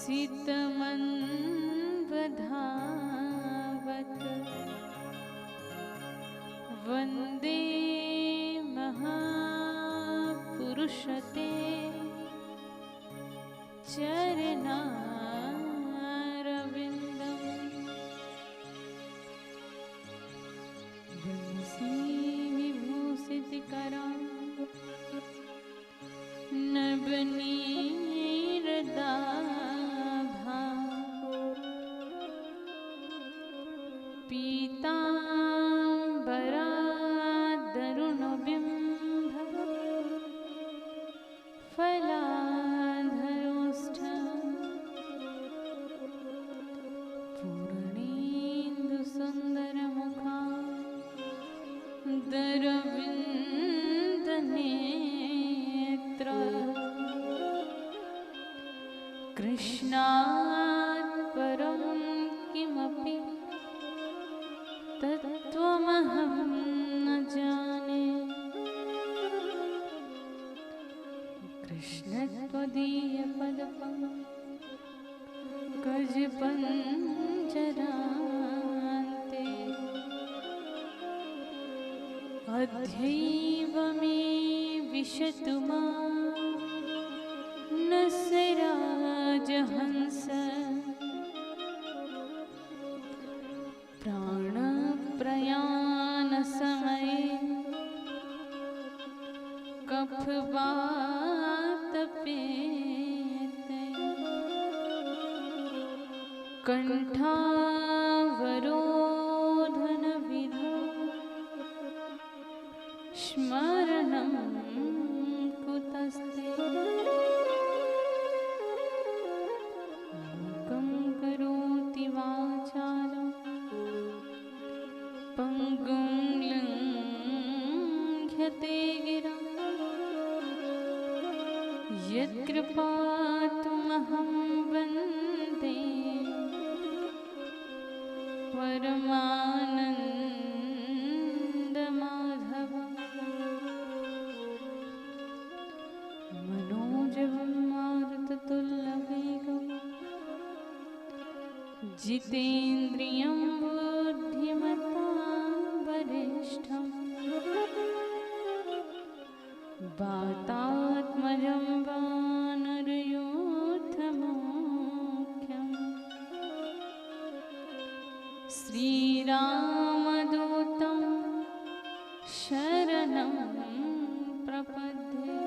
सीतमन्वधावत् वन्दे महापुरुषते चरणारविन्दम् विभूषितकरा नवनीरदाभा पीताम्बरादरुणबिम्ब फलाधरोष्ठं पूर्णेन्दुसुन्दरमुखा दरविन्दनेत्र कृष्णात् परं किमपि तत्त्वमहं न जाने। कृष्ण त्वदीयपदपङ्कजपञ्जरान्ते अद्यैव मे विशतु मां नः राजहंस प्राणप्रयाणसमये कफवातपेते कण्ठावरोधनविधौ स्मरणं कुतस्ते। मूकं करोति वाचालं पङ्गुं लङ्घ्यते गिरा यत्कृपातुमहं वन्दे परमानन्दमाधवम् मनोजवं मारुततुल्यवेगं जितेन्द्रियं बुद्धिमतां वरिष्ठं वातात्मजं वानरयूथमुख्यम् श्रीरामदूतं शरणं प्रपद्ये।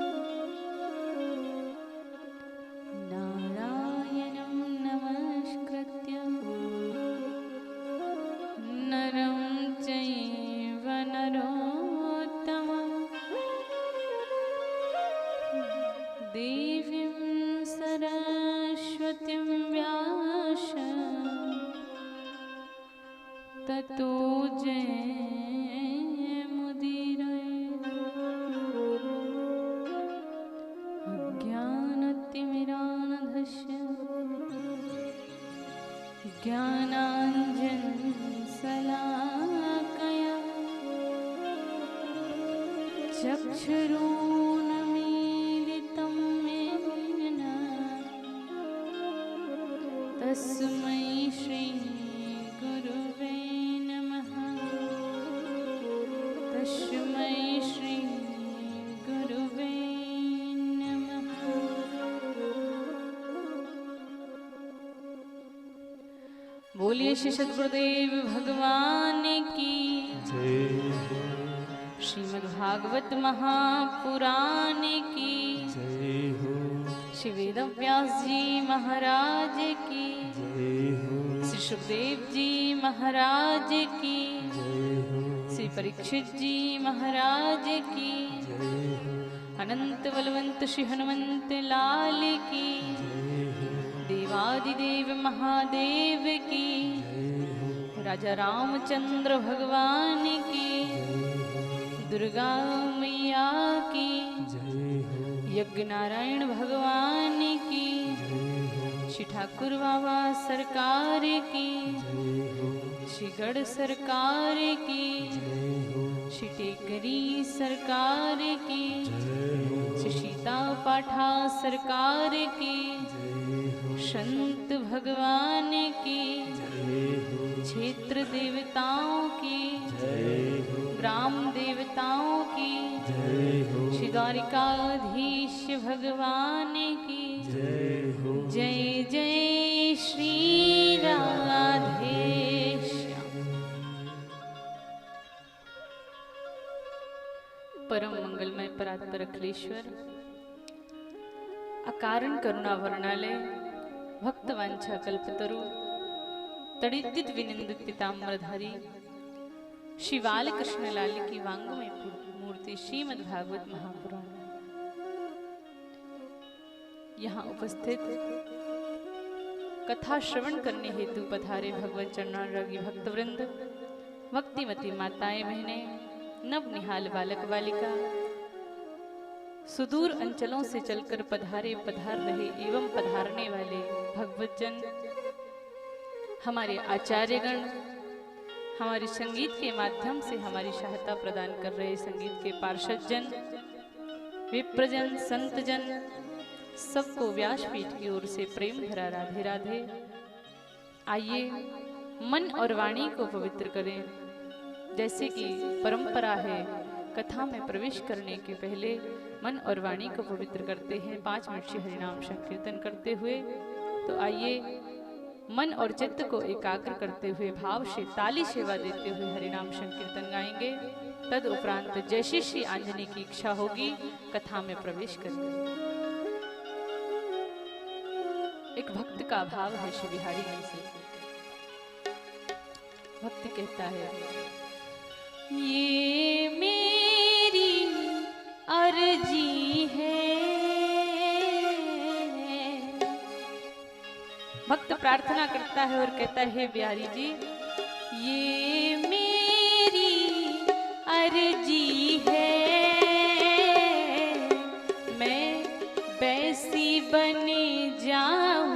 नारायणं नमस्कृत्य नरं चैव नरोत्तमं देवीं सरस्वतीं व्यासं ततो जयमुदीरये। अज्ञानतिमिरान्धस्य ज्ञानाञ्जनशलाकया चक्षुरुन्मीलितं येन तस्मै श्रीगुरुवे नमः। तस्मै श्रीगुरुवे नमः। बोलिए श्री सद्गुरुदेव भगवान की जय। श्रीमद्भागवत महापुराण की जय हो। श्री वेदव्यास जी महाराज की जय हो। श्री सुखदेव जी महाराज की जय हो। श्री परीक्षित जी महाराज की जय हो। अनंत बलवंत श्री हनुमंत लाल की जय हो। देवादिदेव महादेव की जय हो। राजा रामचंद्र भगवान की जय हो। दुर्गा मैया की जय हो। यज्ञ नारायण भगवान की जय हो। श्री ठाकुर बाबा सरकार की जय हो। श्री गढ़ सरकार की जय हो। श्री टेकरी सरकार की जय हो। श्री सीता पाठा सरकार की जय हो। संत भगवान की, क्षेत्र देवताओं की, ग्राम देवताओं की, श्री द्वारिकाधीश भगवान की जय जय श्री राधेश्याम। परम मंगलमय परात्पर अखिलेश्वर, अकारण करुणा वर्णालय, भक्त वांछा कल्पतरु, तड़िदित विनिंदित पीताम्बरधारी, श्री बाल कृष्ण लाल की वांगमय मूर्ति श्रीमद् भागवत महापुराण। यहाँ उपस्थित कथा श्रवण करने हेतु पधारे भगवत चरणानुरागी भक्तवृंद, भक्तिमती माताएं बहनें, नव निहाल बालक बालिका, सुदूर अंचलों से चलकर पधार रहे एवं पधारने वाले भगवतजन, हमारे आचार्यगण, हमारे संगीत के माध्यम से हमारी सहायता प्रदान कर रहे संगीत के पार्षदजन, विप्रजन, संतजन, सबको व्यासपीठ की ओर से प्रेम भरा राधे राधे। आइए मन और वाणी को पवित्र करें। जैसे कि परंपरा है, कथा में प्रवेश करने के पहले मन और वाणी को पवित्र करते हैं 5 मिनट से हरिनाम संकीर्तन करते हुए। तो आइए मन और चित्त को एकाग्र करते हुए भाव से ताली सेवा देते हुए हरिनाम संकीर्तन गाएंगे। तद उपरांत जैसी श्री आंजनी की इच्छा होगी कथा में प्रवेश करेंगे। एक भक्त का भाव है श्री बिहारी जी से। भक्त कहता है, ये मेरी अर्जी है। भक्त प्रार्थना करता है और कहता है, बिहारी जी ये मेरी अर्जी है, मैं वैसी बन जाऊं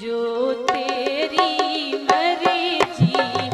जो तेरी मर्जी है।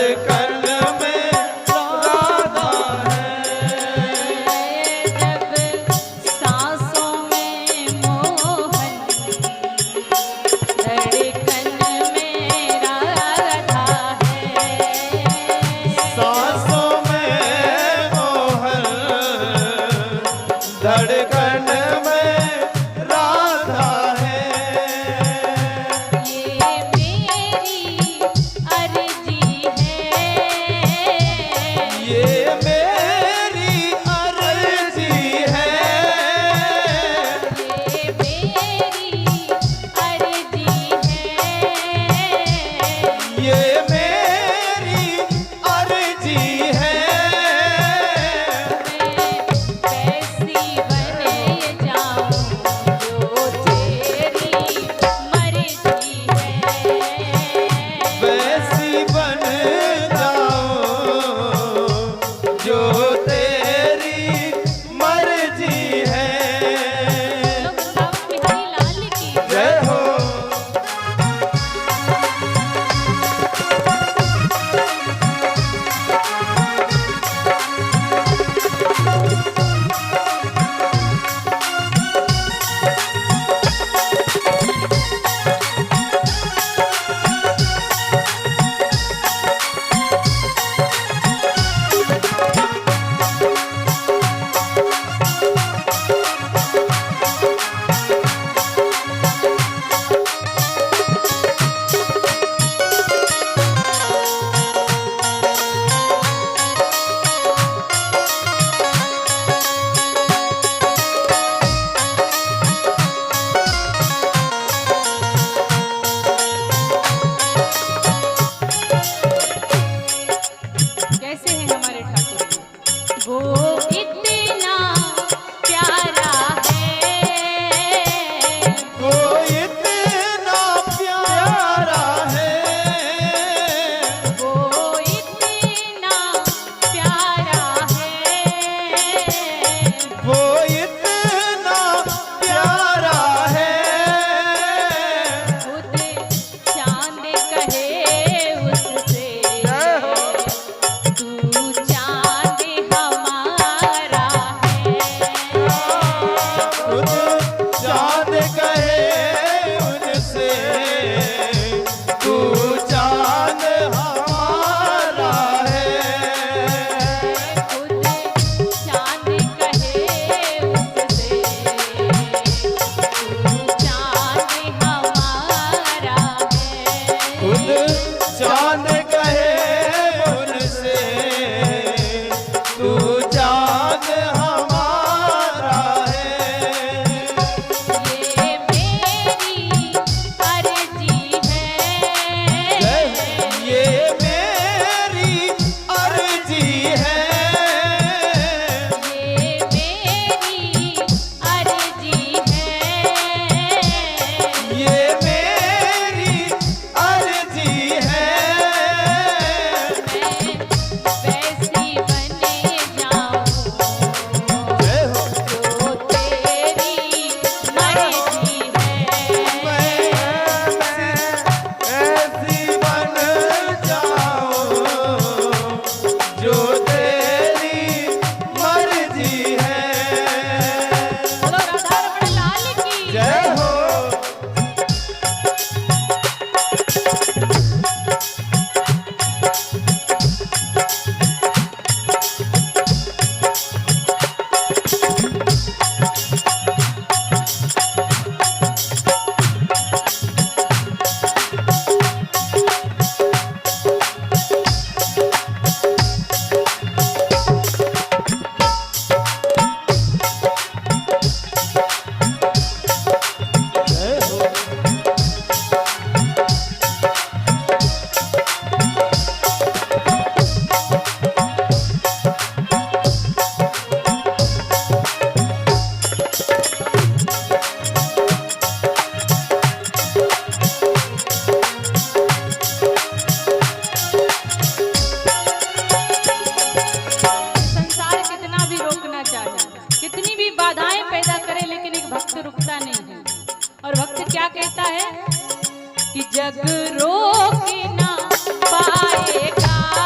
धड़कन में राधा है। जब सांसों में मोहन, धड़कन में राधा है। सांसों में मोहन, धड़कन में राधा है। ये मेरी अर्जी है, ये मेरी अर्जी है। ये मेरी अर्जी है। ये मेरी अर्जी है। कैसी बने जाऊं जो तेरी मर्जी है। वैसी बन जाऊं जो तेरी मर्जी है। बिहारी लाल की जय हो। कैसे हैं हमारे ठाकुर जी? वो इतना प्यारा है, वो इतना प्यारा है। वो इतना प्यारा है। वो इतना प्यारा है। खुद चांद कहे उससे, तू चांद हमारा है। खुद चाँद कहे उनसे, तू चाँद हमारा है। खुद चांद कहे उससे, तू चांद हमारा है। खुद चाँद कहे उनसे, तू चाँद हमारा है। ये मेरी अर्जी है, ये मेरी अर्जी है। ये मेरी अर्जी है। ये मेरी अर्जी है। वैसी बने जाऊं जय हो। जो तेरी मर्जी है। मैं ऐसी बन जाऊं जो तेरी मर्जी है। बोलो राधारमण लाल की जय हो। कि जग रोक ना पाएगा।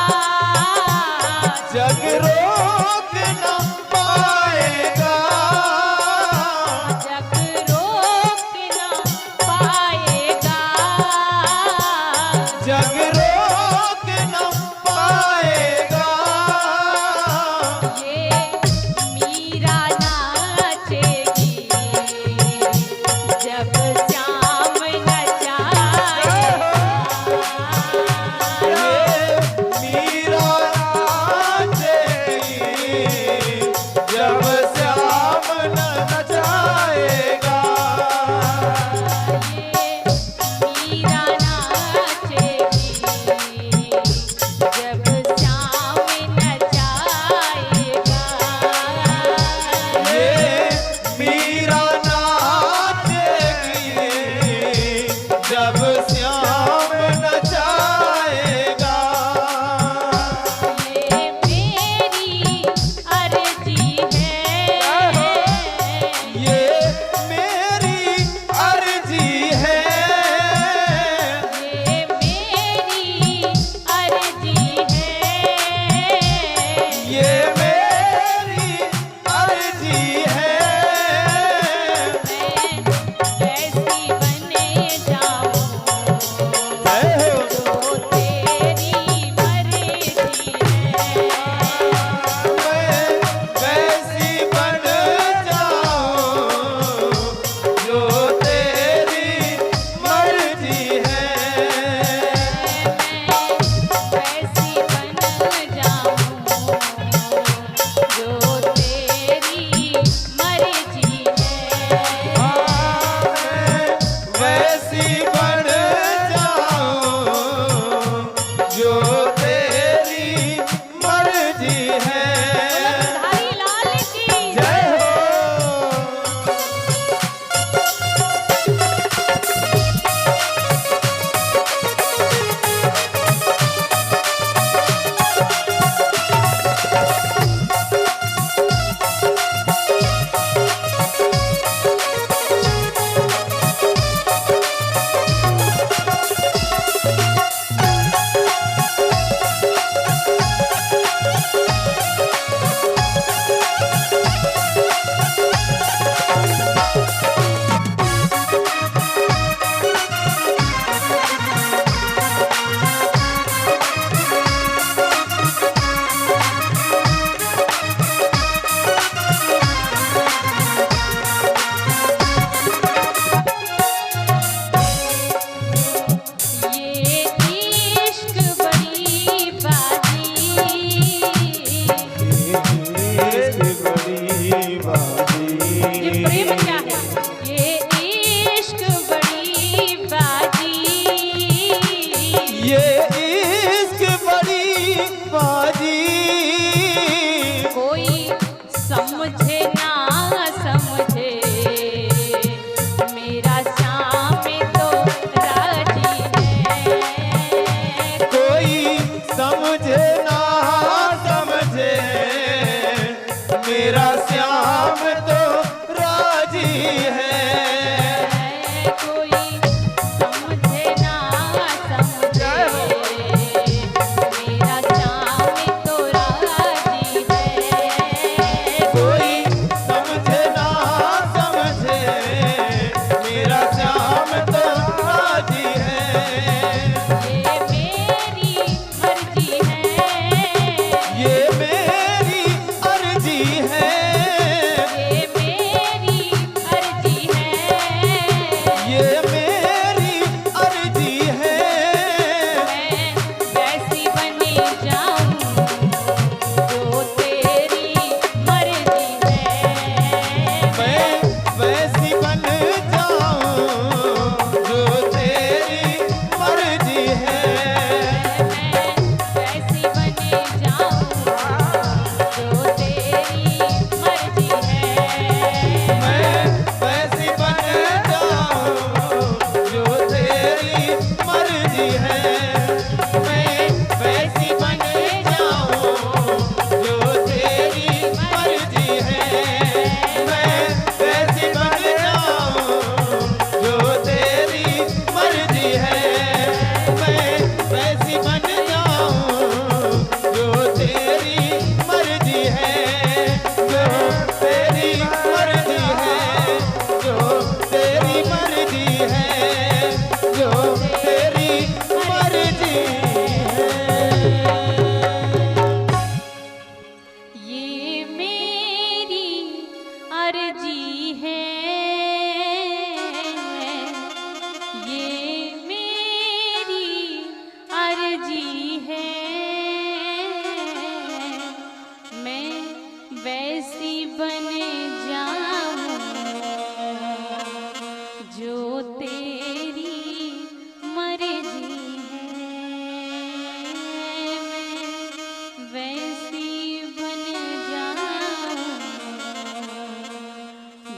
वैसी बन जाऊं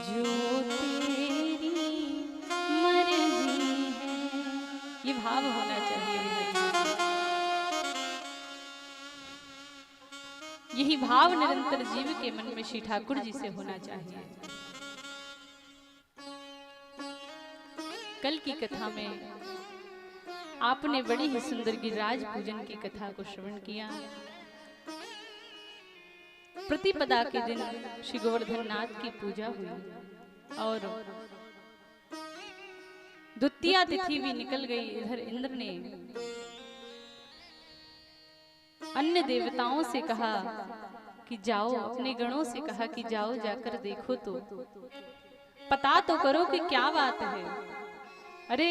जो तेरी मर्जी है। ये भाव होना चाहिए बिहारी। यही भाव निरंतर जीव के मन में श्री ठाकुर जी से होना चाहिए। कल की कथा में आपने बड़ी ही सुंदर गिरिराज पूजन की कथा को श्रवण किया। प्रतिपदा के दिन श्री गोवर्धन नाथ की पूजा हुई और द्वितीया तिथि भी निकल गई। इधर इंद्र ने अन्य देवताओं से कहा कि जाओ, अपने गणों से कहा कि जाओ जाकर देखो तो पता तो करो कि क्या बात है। अरे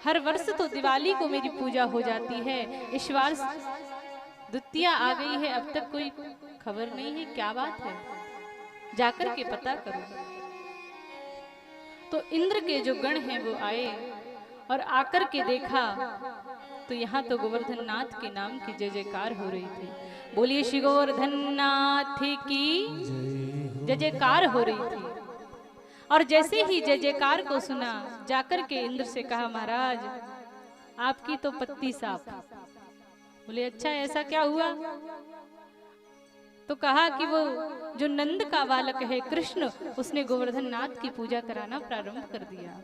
हर वर्ष तो दिवाली को मेरी पूजा हो जाती है, इस बार द्वितीया आ गई है, अब तक कोई खबर नहीं है, क्या बात है, जाकर के पता करो। तो इंद्र के जो गण हैं वो आए और आकर के देखा तो यहाँ तो गोवर्धन नाथ के नाम की जय जयकार हो रही थी। बोलिए श्री गोवर्धन नाथ की जय जयकार हो रही थी। और जैसे ही जय जयकार को सुना, जाकर के इंद्र से कहा महाराज आपकी तो पत्ती साफ। बोले अच्छा ऐसा क्या हुआ? तो कहा कि वो जो नंद का बालक है कृष्ण, उसने गोवर्धन नाथ की पूजा कराना प्रारंभ कर दिया।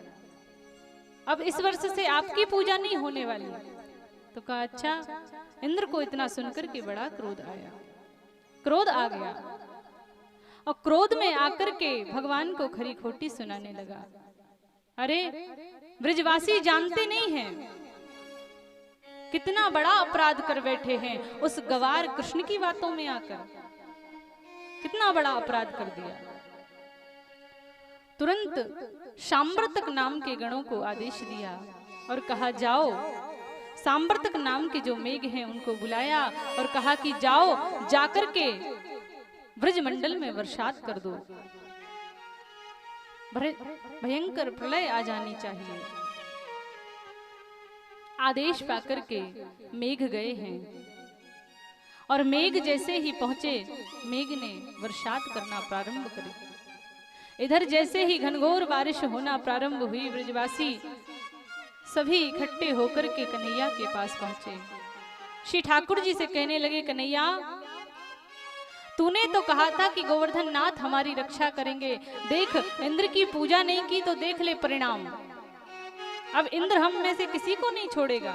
अब इस वर्ष से आपकी पूजा नहीं होने वाली। तो कहा अच्छा। इंद्र को इतना सुनकर के बड़ा क्रोध आया, क्रोध आ गया और क्रोध में आकर के भगवान को खरी खोटी सुनाने लगा। अरे ब्रजवासी जानते नहीं हैं कितना बड़ा अपराध कर बैठे हैं, उस गवार कृष्ण की बातों में आकर कितना बड़ा अपराध कर दिया। तुरंत सांवर्तक नाम के गणों को आदेश दिया और कहा जाओ, सांवर्तक नाम के जो मेघ हैं उनको बुलाया और कहा कि जाओ जाकर के ब्रजमंडल में वर्षात कर दो, भयंकर प्रलय आ जानी चाहिए। आदेश पाकर के मेघ गए हैं और मेघ जैसे ही पहुंचे, मेघ ने वर्षात करना प्रारंभ कर। इधर जैसे ही घनघोर बारिश होना प्रारंभ हुई, ब्रजवासी सभी इकट्ठे होकर के कन्हैया के पास पहुंचे। श्री ठाकुर जी से कहने लगे कन्हैया तूने तो कहा था कि गोवर्धन नाथ हमारी रक्षा करेंगे, देख इंद्र की पूजा नहीं की तो देख ले परिणाम। अब इंद्र हम में से किसी को नहीं छोड़ेगा।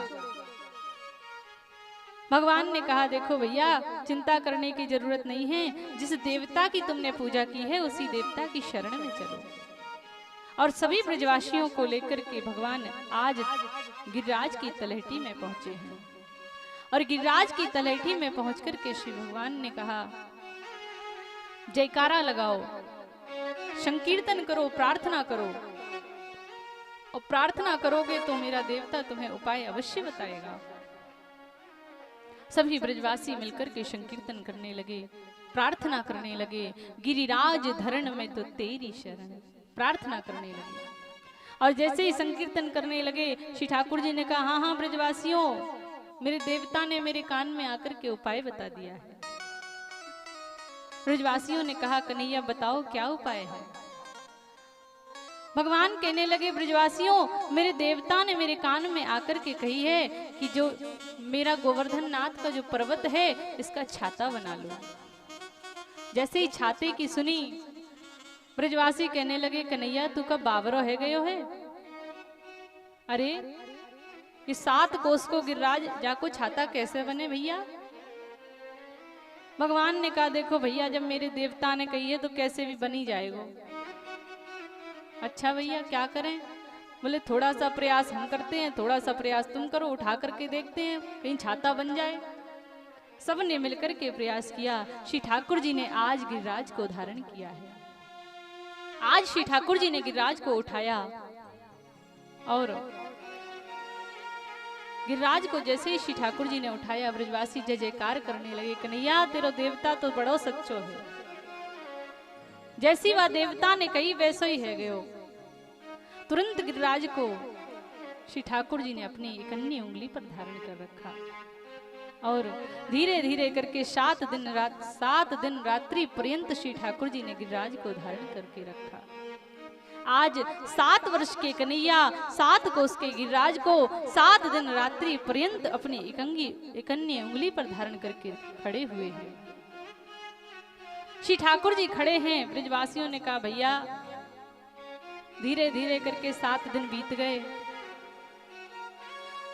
भगवान ने कहा देखो भैया चिंता करने की जरूरत नहीं है, जिस देवता की तुमने पूजा की है उसी देवता की शरण में चलो। और सभी ब्रजवासियों को लेकर के भगवान आज गिरिराज की तलहटी में पहुंचे हैं। और गिरिराज की तलहटी में पहुंचकर के श्री भगवान ने कहा जयकारा लगाओ, संकीर्तन करो, प्रार्थना करो, और प्रार्थना करोगे तो मेरा देवता तुम्हें उपाय अवश्य बताएगा। सभी ब्रजवासी मिलकर के संकीर्तन करने लगे, प्रार्थना करने लगे। गिरिराज धरण में तो तेरी शरण, प्रार्थना करने लगे। और जैसे ही संकीर्तन करने लगे श्री ठाकुर जी ने कहा हाँ ब्रजवासियों, मेरे देवता ने मेरे कान में आकर के उपाय बता दिया है। ब्रजवासियों ने कहा कन्हैया बताओ क्या उपाय है। भगवान कहने लगे ब्रजवासियों मेरे देवता ने मेरे कान में आकर के कही है कि जो मेरा गोवर्धन नाथ का जो पर्वत है इसका छाता बना लो। जैसे ही छाते की सुनी, ब्रजवासी कहने लगे कन्हैया तू का बावरो है गयो है। अरे ये 7 कोस को गिरिराज जाको छाता कैसे बने भैया। भगवान ने कहा देखो भैया जब मेरे देवता ने कही है तो कैसे भी बनी जाएगा। अच्छा भैया क्या करें? बोले थोड़ा सा प्रयास हम करते हैं, थोड़ा सा प्रयास तुम करो, उठा करके देखते हैं कहीं छाता बन जाए। सब ने मिलकर के प्रयास किया। श्री ठाकुर जी ने आज गिरिराज को धारण किया है। आज श्री ठाकुर जी ने गिरिराज को उठाया और गिरिराज को जैसे ही श्री ठाकुर जी ने उठाया, ब्रजवासी जय जयकार करने लगे कन्हैया तेरो देवता तो बड़ो सच्चो है। जैसी वह देवता ने कही वैसो ही है गयो। तुरंत गिरिराज को श्री ठाकुर जी ने अपनी एक अन्य उंगली पर धारण कर रखा और धीरे धीरे करके 7 दिन रात्रि पर्यंत श्री ठाकुर जी ने गिरिराज को धारण करके रखा। आज 7 वर्ष के कन्हैया 7 कोस के गिरिराज को 7 दिन रात्रि पर्यंत अपनी इकन्नी उंगली पर धारण करके खड़े हुए हैं। श्री ठाकुर जी खड़े हैं। ब्रजवासियों ने कहा भैया धीरे धीरे करके 7 दिन बीत गए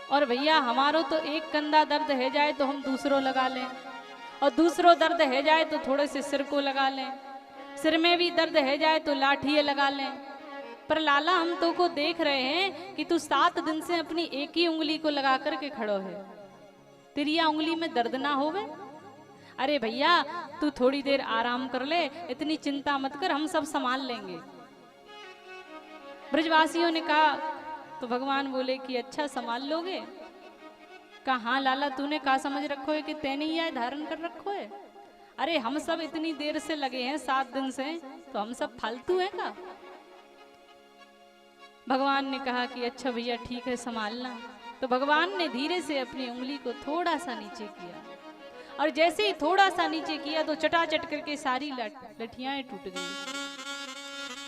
और भैया हमारो तो एक कंधा दर्द है जाए तो हम दूसरों लगा लें, और दूसरों दर्द है जाए तो थोड़े से सिर को लगा लें, सिर में भी दर्द है जाए तो लाठिए लगा लें। पर लाला हम तो को देख रहे हैं कि तू 7 दिन से अपनी एक ही उंगली को लगा करके खड़ो है, तेरी उंगली में दर्द ना होवे? अरे भैया तू थोड़ी देर आराम कर ले, इतनी चिंता मत कर, हम सब संभाल लेंगे। ब्रजवासियों ने कहा तो भगवान बोले कि अच्छा संभाल लोगे? कहा हाँ लाला तूने कहा समझ रखो है कि तैने यह धारण कर रखो है? अरे हम सब इतनी देर से लगे हैं 7 दिन से, तो हम सब फालतू हैं का? भगवान ने कहा कि अच्छा भैया ठीक है संभालना। तो भगवान ने धीरे से अपनी उंगली को थोड़ा सा नीचे किया, और जैसे ही थोड़ा सा नीचे किया तो चटाचट करके सारी लठियाएं टूट गई।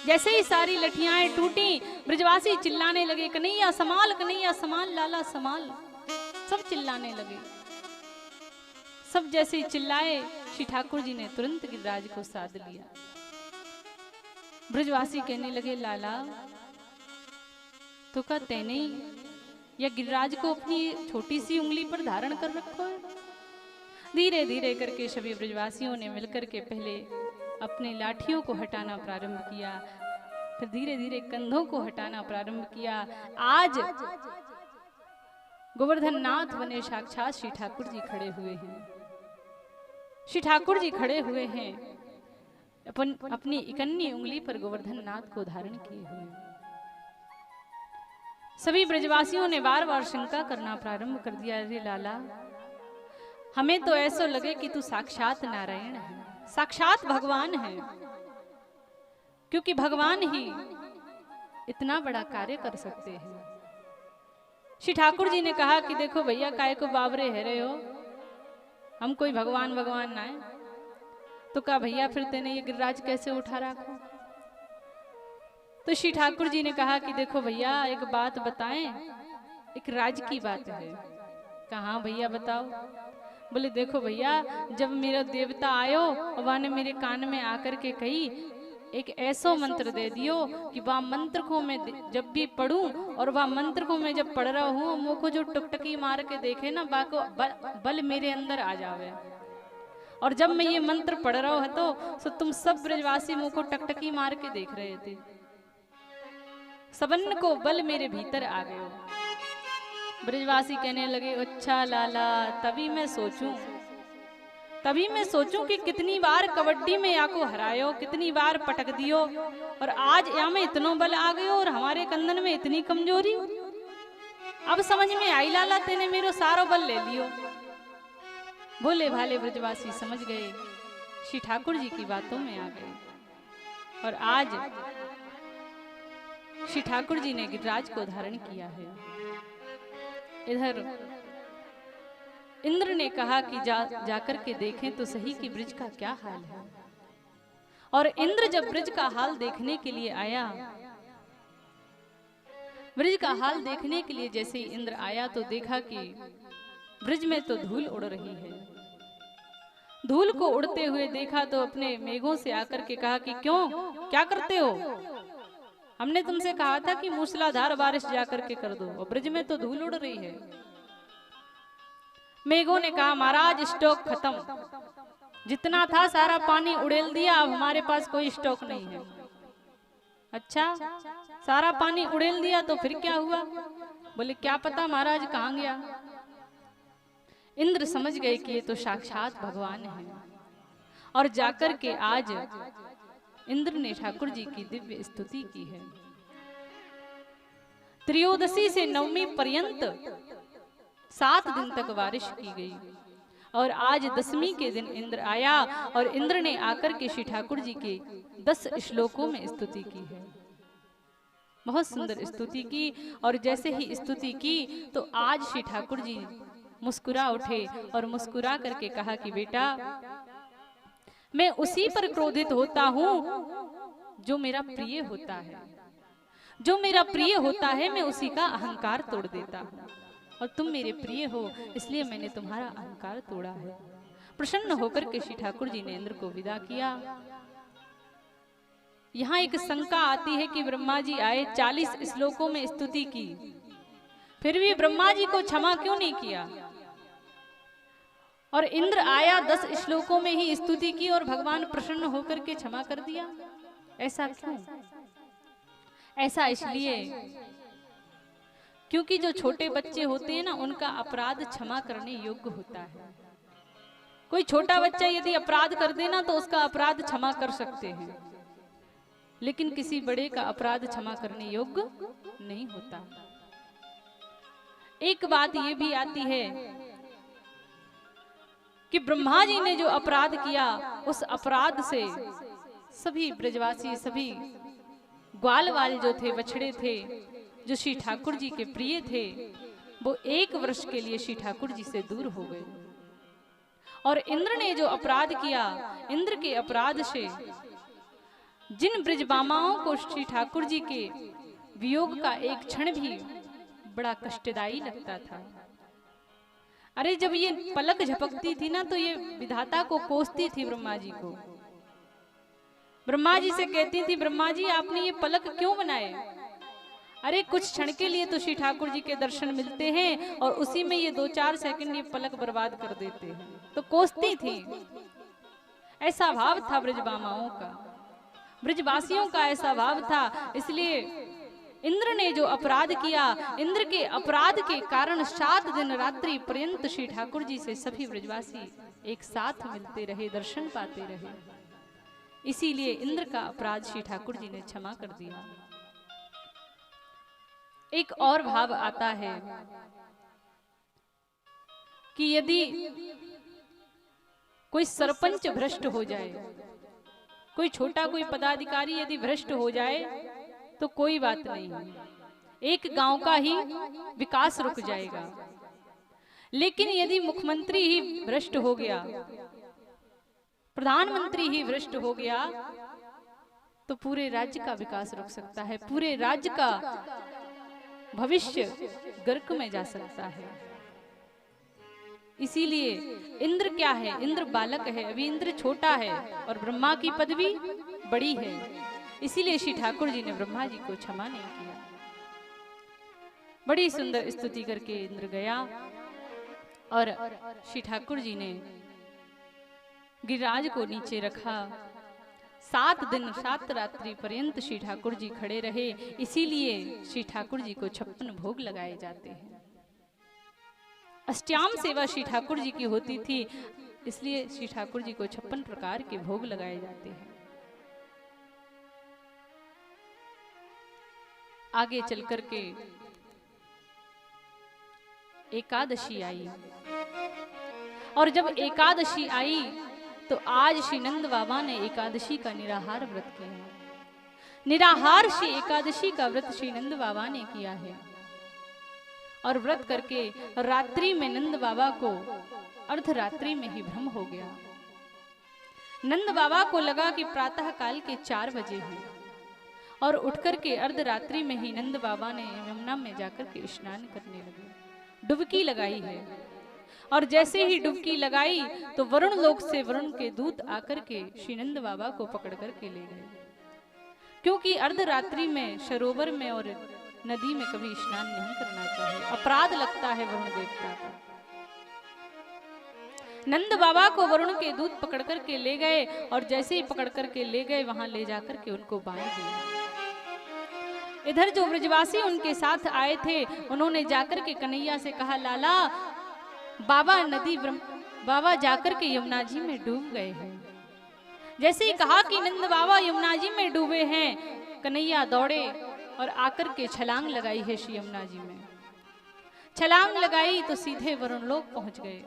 जैसे ही सारी लठियाएं टूटी ब्रजवासी चिल्लाने लगे कन्हैया संभाल लाला संभाल, सब चिल्लाने लगे। सब जैसे ही चिल्लाए श्री ठाकुर जी ने तुरंत गिरिराज को साध लिया। ब्रजवासी कहने लगे लाला तो का तैने या गिरिराज को अपनी छोटी सी उंगली पर धारण कर रखो है? धीरे धीरे करके सभी ब्रजवासियों ने मिलकर के पहले अपने लाठियों को हटाना प्रारंभ किया, फिर धीरे धीरे कंधों को हटाना प्रारंभ किया। आज गोवर्धन नाथ बने साक्षात श्री ठाकुर जी खड़े हुए हैं। श्री ठाकुर जी खड़े हुए हैं अपनी इकन्नी उंगली पर गोवर्धन नाथ को धारण किए हुए। सभी ब्रजवासियों ने बार बार शंका करना प्रारंभ कर दिया, अरे लाला हमें तो ऐसा लगे कि तू साक्षात नारायण है, साक्षात भगवान है, क्योंकि भगवान ही इतना बड़ा कार्य कर सकते हैं। श्री ठाकुर जी ने कहा कि देखो भैया काय को बावरे है रहे हो, हम कोई भगवान भगवान ना है। तो कहा भैया फिर तेने ये गिरिराज कैसे उठा रखा? तो श्री ठाकुर जी ने कहा कि देखो भैया एक बात बताएं, एक राज की बात है। कहा भैया बताओ। बोले देखो भैया जब मेरा देवता आयो वह ने मेरे कान में आकर के कही एक ऐसा मंत्र दे दियो कि वह मंत्र को मैं जब भी पढ़ूं और वह मंत्र को मैं जब पढ़ रहा हूँ मुझको जो टुकटकी मार के देखे ना बाको बल मेरे अंदर आ जावे। और जब मैं ये मंत्र पढ़ रहा हूँ तो तुम सब ब्रजवासी मुझको टकटकी मार के देख रहे थे, सबन को बल मेरे भीतर आ गए। ब्रजवासी कहने लगे अच्छा लाला तभी मैं सोचूं कि कितनी बार कबड्डी में या को हरायो, कितनी बार पटक दियो, और आज या में इतनो बल आ गयो और हमारे कंधन में इतनी कमजोरी। अब समझ में आई लाला तेने मेरो सारो बल ले लियो। बोले भाले ब्रजवासी समझ गए, श्री ठाकुर जी की बातों में आ गए। और आज श्री ठाकुर जी ने गिरिराज को धारण किया है। इधर इंद्र ने कहा कि जाकर के देखें तो सही कि ब्रज का क्या हाल है। और इंद्र जब ब्रज का हाल देखने के लिए आया, ब्रज का हाल देखने के लिए जैसे ही इंद्र आया तो देखा कि ब्रज में तो धूल उड़ रही है। धूल को उड़ते हुए देखा तो अपने मेघों से आकर के कहा कि क्यों क्या करते हो? हमने तुमसे कहा था कि मूसलाधार बारिश जाकर के कर दो, और ब्रज में तो धूल उड़ रही है। मेघों ने कहा महाराज स्टॉक खत्म, जितना था सारा पानी उड़ेल दिया, अब हमारे पास कोई स्टॉक नहीं है। अच्छा सारा पानी उड़ेल दिया तो फिर क्या हुआ? बोले क्या पता महाराज कहाँ गया। इंद्र समझ गए कि ये तो साक्षात भगवान है, और जाकर के आज इंद्र ने ठाकुर जी की दिव्य स्तुति की है। त्रयोदशी से नवमी पर्यंत 7 दिन तक बारिश की गई, और आज दशमी के दिन इंद्र आया और इंद्र ने आकर के श्री ठाकुर जी के 10 श्लोकों में स्तुति की है। बहुत सुंदर स्तुति की, और जैसे ही स्तुति की तो आज श्री ठाकुर जी मुस्कुरा उठे और मुस्कुरा करके कहा कि बेटा, मैं उसी पर क्रोधित होता हूं जो मेरा प्रिय होता है। जो मेरा प्रिय होता है मैं उसी का अहंकार तोड़ देता हूं, और तुम मेरे प्रिय हो इसलिए मैंने तुम्हारा अहंकार तोड़ा है। प्रसन्न होकर के श्री ठाकुर जी ने इंद्र को विदा किया। यहाँ एक शंका आती है कि ब्रह्मा जी आए, 40 श्लोकों में स्तुति की, फिर भी ब्रह्मा जी को क्षमा क्यों नहीं किया? और इंद्र आया, 10 श्लोकों में ही स्तुति की और भगवान प्रसन्न होकर के क्षमा कर दिया। ऐसा क्यों? ऐसा इसलिए क्योंकि जो छोटे बच्चे होते हैं ना, उनका अपराध क्षमा करने योग्य होता है। कोई छोटा बच्चा यदि अपराध कर देना तो उसका अपराध क्षमा कर सकते हैं, लेकिन किसी बड़े का अपराध क्षमा करने योग्य नहीं होता। एक बात यह भी आती है कि ब्रह्मा जी ने जो अपराध किया, उस अपराध से सभी ब्रजवासी, सभी ग्वाल वाल जो थे, बछड़े थे, जो श्री ठाकुर जी के प्रिय थे, वो 1 वर्ष के लिए श्री ठाकुर जी से दूर हो गए। और इंद्र ने जो अपराध किया, इंद्र के अपराध से जिन ब्रजबामाओं को श्री ठाकुर जी के वियोग का एक क्षण भी बड़ा कष्टदायी लगता था। अरे जब ये पलक झपकती थी ना, तो ये विधाता को कोसती थी ब्रह्मा जी को। ब्रह्मा जी से कहती थी, ब्रह्मा जी आपने ये पलक क्यों बनाए? अरे कुछ क्षण के लिए तो श्री ठाकुर जी के दर्शन मिलते हैं और उसी में ये 2-4 सेकंड ये पलक बर्बाद कर देते हैं, तो कोसती थी। ऐसा भाव था ब्रजबामाओं का, ब्रजवासियों का ऐसा भाव था। इसलिए इंद्र ने जो अपराध किया, इंद्र के अपराध के कारण 7 दिन रात्रि पर्यंत श्री ठाकुर जी से सभी ब्रजवासी एक साथ मिलते रहे, दर्शन पाते रहे। इसीलिए इंद्र का अपराध श्री ठाकुर जी ने क्षमा कर दिया। एक और भाव आता है कि यदि कोई सरपंच भ्रष्ट हो जाए, कोई छोटा कोई पदाधिकारी यदि भ्रष्ट हो जाए तो कोई बात नहीं, एक गांव का ही विकास रुक जाएगा। लेकिन यदि मुख्यमंत्री ही भ्रष्ट हो गया, प्रधानमंत्री ही भ्रष्ट हो गया, तो पूरे राज्य का विकास रुक सकता है, पूरे राज्य का भविष्य गर्क में जा सकता है। इसीलिए इंद्र क्या है? इंद्र बालक है, अभी इंद्र छोटा है और ब्रह्मा की पदवी बड़ी है। इसीलिए श्री ठाकुर जी ने ब्रह्मा जी को क्षमा नहीं किया। बड़ी सुंदर स्तुति करके इंद्र गया और श्री ठाकुर जी ने गिरिराज को नीचे रखा। 7 दिन 7 रात्रि पर्यंत श्री ठाकुर जी खड़े रहे। इसीलिए श्री ठाकुर जी को 56 भोग लगाए जाते हैं। अष्टयाम सेवा श्री ठाकुर जी की होती थी, इसलिए श्री ठाकुर जी को 56 प्रकार के भोग लगाए जाते हैं। आगे चल करके एकादशी आई, और जब एकादशी आई तो आज श्री नंद बाबा ने एकादशी का निराहार व्रत किया है। निराहार श्री एकादशी का व्रत श्री नंद बाबा ने किया है। और व्रत करके रात्रि में नंद बाबा को अर्धरात्रि में ही भ्रम हो गया। नंद बाबा को लगा कि प्रातः काल के 4 बजे हैं, और उठकर के अर्धरात्रि में ही नंद बाबा ने यमुना में जाकर के स्नान करने लगे, डुबकी लगाई है। और जैसे ही डुबकी लगाई तो वरुण लोक से वरुण के दूत आकर के श्री नंद बाबा को पकड़ करके ले गए, क्योंकि अर्धरात्रि में सरोवर में और नदी में कभी स्नान नहीं करना चाहिए, अपराध लगता है वरुण देवता का। नंद बाबा को वरुण के दूत पकड़ करके ले गए, और जैसे ही पकड़ करके ले गए वहां ले जाकर के उनको बांध दिया। इधर जो ब्रजवासी उनके साथ आए थे, उन्होंने जाकर के कन्हैया से कहा, लाला बाबा जाकर के यमुना जी में डूब गए हैं। जैसे ही कहा कि नंद बाबा यमुना जी में डूबे हैं, कन्हैया दौड़े और आकर के छलांग लगाई है श्री यमुना जी में। छलांग लगाई तो सीधे वरुण लोक पहुंच गए,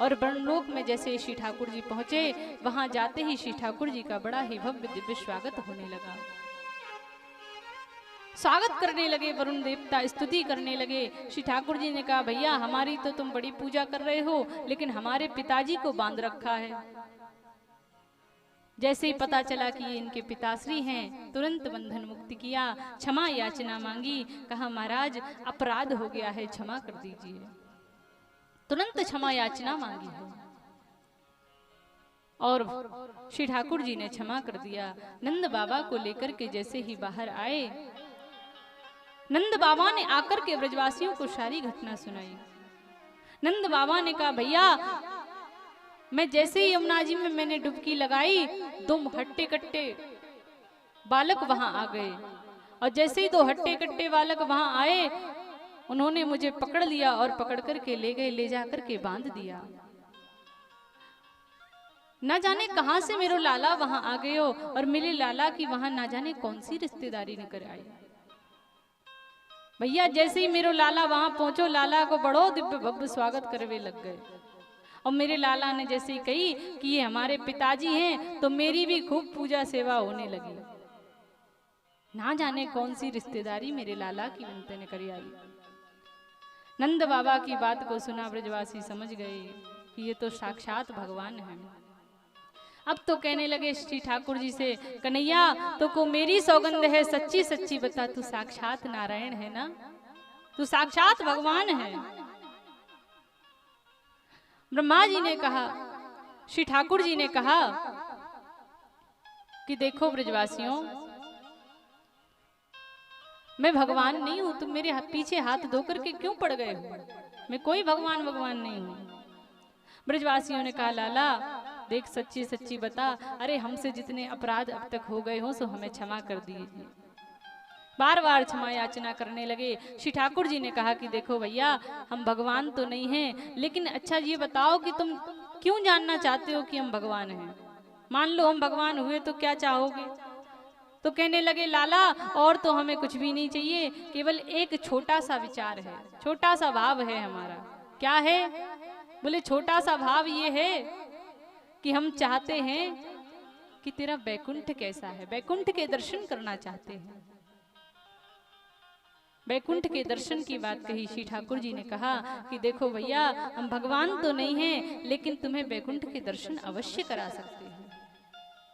और वरुण लोक में जैसे श्री ठाकुर जी पहुंचे, वहां जाते ही श्री ठाकुर जी का बड़ा ही भव्य दिव्य स्वागत होने लगा। स्वागत करने लगे, वरुण देवता स्तुति करने लगे। श्री ठाकुर जी ने कहा भैया हमारी तो तुम बड़ी पूजा कर रहे हो, लेकिन हमारे पिताजी को बांध रखा है। जैसे ही पता चला कि ये इनके पिताश्री हैं, तुरंत बंधन मुक्ति किया, क्षमा याचना मांगी, कहा महाराज अपराध हो गया है, क्षमा कर दीजिए। तुरंत क्षमा याचना मांगी है और श्री ठाकुर जी ने क्षमा कर दिया। नंद बाबा को लेकर के जैसे ही बाहर आए, नंद बाबा ने आकर के ब्रजवासियों को सारी घटना सुनाई। नंद बाबा ने कहा भैया मैं जैसे ही यमुना जी में मैंने डुबकी लगाई, 2 हट्टे कट्टे बालक वहां आ गए, और जैसे ही 2 हट्टे कट्टे बालक वहां आए, उन्होंने मुझे पकड़ लिया और पकड़ करके ले गए, ले जा करके बांध दिया। ना जाने कहां से मेरे लाला वहां आ गए हो, और मेरे लाला की वहां ना जाने कौन सी रिश्तेदारी निकल आई। भैया जैसे ही मेरे लाला वहां पहुंचो, लाला को बड़ो दिव्य भव्य स्वागत करवे लग गए, और मेरे लाला ने जैसे ही कही कि ये हमारे पिताजी हैं, तो मेरी भी खूब पूजा सेवा होने लगी। ना जाने कौन सी रिश्तेदारी मेरे लाला की बनते ने करी आई। नंद बाबा की बात को सुना ब्रजवासी समझ गए कि ये तो साक्षात भगवान है। अब तो कहने लगे श्री ठाकुर जी से, कन्हैया तो को मेरी सौगंध है, सच्ची सच्ची बता तू साक्षात नारायण है ना, तू साक्षात भगवान है। ब्रह्मा जी ने कहा, श्री ठाकुर जी ने कहा कि देखो ब्रजवासियों, मैं भगवान नहीं हूं, तुम मेरे पीछे हाथ धो करके क्यों पड़ गए हो, मैं कोई भगवान भगवान नहीं हूं। ब्रजवासियों ने कहा लाला देख सच्ची सच्ची बता, अरे हमसे जितने अपराध अब तक हो गए हो सो हमें क्षमा कर दीजिए। बार बार क्षमा याचना करने लगे। श्री ठाकुर जी ने कहा कि देखो भैया हम भगवान तो नहीं हैं, लेकिन अच्छा ये बताओ कि तुम क्यों जानना चाहते हो कि हम भगवान हैं। मान लो हम भगवान हुए तो क्या चाहोगे। तो कहने लगे लाला और तो हमें कुछ भी नहीं चाहिए, केवल एक छोटा सा विचार है, छोटा सा भाव है हमारा। क्या है? बोले छोटा सा भाव ये है कि हम चाहते हैं कि तेरा बैकुंठ कैसा है, बैकुंठ के दर्शन करना चाहते हैं। बैकुंठ के दर्शन की बात कही। श्री ठाकुर जी ने कहा कि देखो भैया हम भगवान तो नहीं हैं, लेकिन तुम्हें बैकुंठ के दर्शन अवश्य करा सकते हैं।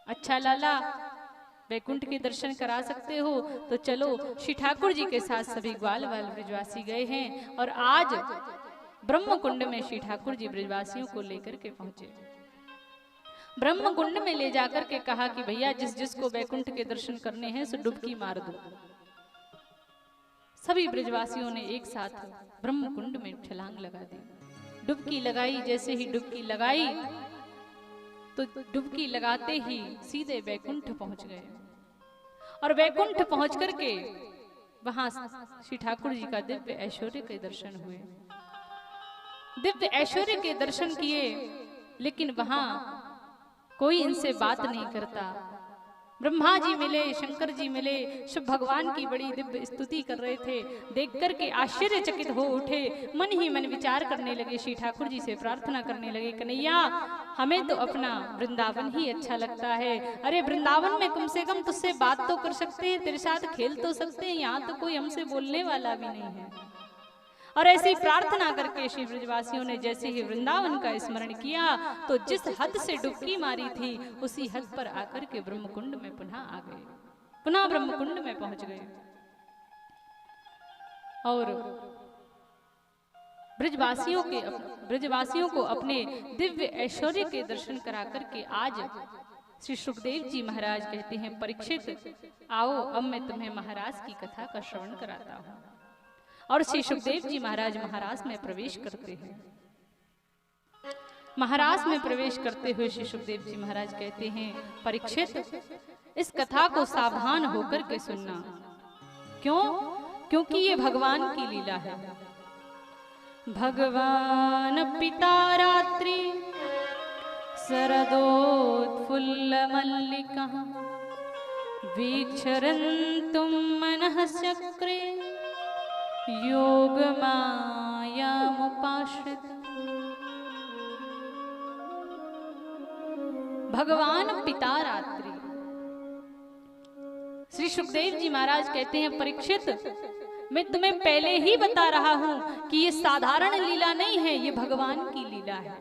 अच्छा लाला बैकुंठ के दर्शन करा सकते हो तो चलो। श्री ठाकुर जी के साथ सभी ग्वाल वाल ब्रजवासी गए हैं, और आज ब्रह्म कुंड में श्री ठाकुर जी ब्रजवासियों को लेकर के पहुंचे। ब्रह्म कुंड में ले जाकर के कहा कि भैया जिस जिसको बैकुंठ के दर्शन करने हैं सो डुबकी मार दो। सभी ब्रजवासियों ने एक साथ ब्रह्म कुंड में छलांग लगा दी, डुबकी लगाई। जैसे ही डुबकी लगाई तो डुबकी लगाते ही सीधे बैकुंठ पहुंच गए, और बैकुंठ पहुंच करके वहां श्री ठाकुर जी का दिव्य ऐश्वर्य के दर्शन हुए। दिव्य ऐश्वर्य के दर्शन किए, लेकिन वहां कोई इनसे बात नहीं करता। ब्रह्मा जी मिले, शंकर जी मिले, सब भगवान की बड़ी दिव्य स्तुति कर रहे थे। देख करके आश्चर्यचकित हो उठे, मन ही मन विचार करने लगे। श्री ठाकुर जी से प्रार्थना करने लगे, कन्हैया हमें तो अपना वृंदावन ही अच्छा लगता है। अरे वृंदावन में कम से कम तुझसे बात तो कर सकते हैं, तेरे साथ खेल तो सकते हैं, यहाँ तो कोई हमसे बोलने वाला भी नहीं है। और ऐसी प्रार्थना करके श्री ब्रजवासियों ने जैसे ही वृंदावन का स्मरण किया, तो जिस हद से डुबकी मारी थी उसी हद पर आकर के ब्रह्मकुंड में पुनः आ गए, पुनः ब्रह्मकुंड में पहुंच गए। और ब्रजवासियों को अपने दिव्य ऐश्वर्य के दर्शन करा करके आज श्री सुखदेव जी महाराज कहते हैं, परीक्षित आओ अब मैं तुम्हें महाराज की कथा का श्रवण कराता हूँ। और श्री सुखदेव जी महाराज महाराज में प्रवेश करते हैं। महाराज में प्रवेश करते हुए श्री सुखदेव जी महाराज कहते हैं, परीक्षित इस कथा को सावधान होकर के सुनना। क्यों? क्योंकि ये भगवान की लीला है। भगवान पिता रात्रि शरदोत्फुल्ल मल्लिका वीक्षरन्तुं मनः चक्रे योग मायामुपाश्रित। भगवान पिता रात्रि श्री सुखदेव जी महाराज कहते हैं, परीक्षित मैं तुम्हें पहले ही बता रहा हूं कि ये साधारण लीला नहीं है, ये भगवान की लीला है।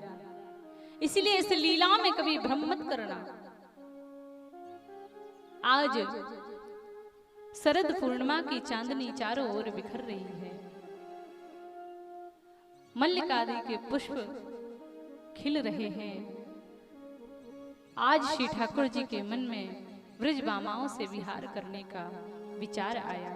इसलिए इस लीला में कभी भ्रम मत करना। आज शरद पूर्णिमा की चांदनी चारों ओर बिखर रही है। मल्लिकादि के पुष्प खिल रहे हैं। आज श्री ठाकुर जी के मन में ब्रजबामाओं से विहार करने का विचार आया।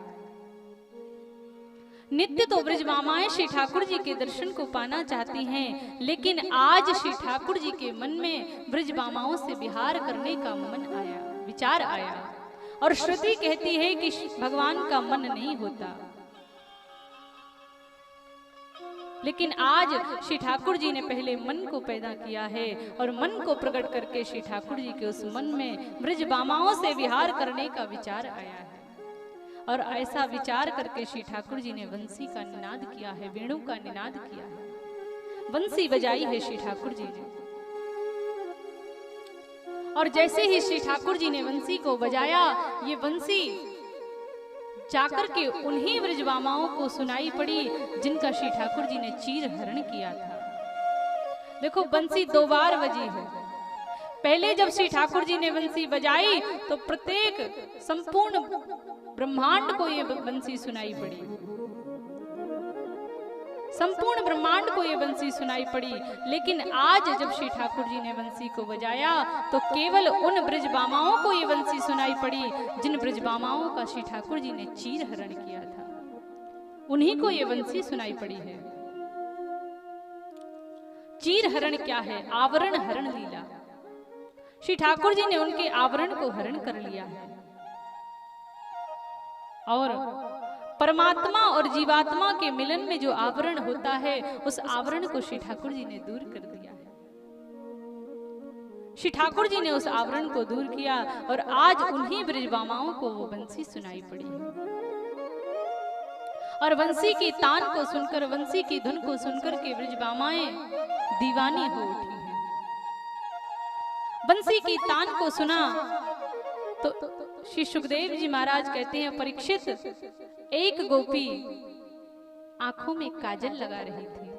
नित्य तो ब्रजबामाएं श्री ठाकुर जी के दर्शन को पाना चाहती हैं, लेकिन आज श्री ठाकुर जी के मन में ब्रजबामाओं से विहार करने का मन आया, विचार आया। और श्रुति कहती है कि भगवान का मन नहीं होता, लेकिन आज श्री ठाकुर जी ने पहले मन को पैदा किया है और मन को प्रकट करके श्री ठाकुर जी के उस मन में ब्रजबामाओं से विहार करने का विचार आया है। और ऐसा विचार करके श्री ठाकुर जी ने बंसी का निनाद किया है, वेणु का निनाद किया है, बंसी बजाई है श्री ठाकुर जी ने। और जैसे ही श्री ठाकुर जी ने बंसी को बजाया, ये बंसी जाकर के उन्हीं ब्रजबामाओं को सुनाई पड़ी जिनका श्री ठाकुर जी ने चीर हरण किया था। देखो, बंसी 2 बार बजी है। पहले जब श्री ठाकुर जी ने बंसी बजाई तो प्रत्येक संपूर्ण ब्रह्मांड को ये बंसी सुनाई पड़ी, संपूर्ण ब्रह्मांड को ये बंसी सुनाई पड़ी। लेकिन आज जब श्री ठाकुर जी ने बंसी को बजाया तो केवल उन ब्रजबामाओं को ये बंसी सुनाई पड़ी जिन ब्रजबामाओं का श्री ठाकुर जी ने चीर हरण किया था, उन्हीं को ये बंसी सुनाई पड़ी है। चीर हरण क्या है? आवरण हरण लीला। श्री ठाकुर जी ने उनके आवरण को हरण कर लिया है और परमात्मा और जीवात्मा के मिलन में जो आवरण होता है, उस आवरण को श्री ठाकुर जी ने दूर कर दिया है। श्री ठाकुर जी ने उस आवरण को दूर किया और आज उन्हीं ब्रजबामाओं को वो बंसी सुनाई पड़ी है। और बंसी की तान को सुनकर, बंसी की धुन को सुनकर के ब्रजबामाएं दीवानी हो उठी हैं। बंसी की तान को सुना तो श्री सुखदेव जी महाराज कहते हैं, परीक्षित, एक गोपी आंखों में काजल लगा रही थी,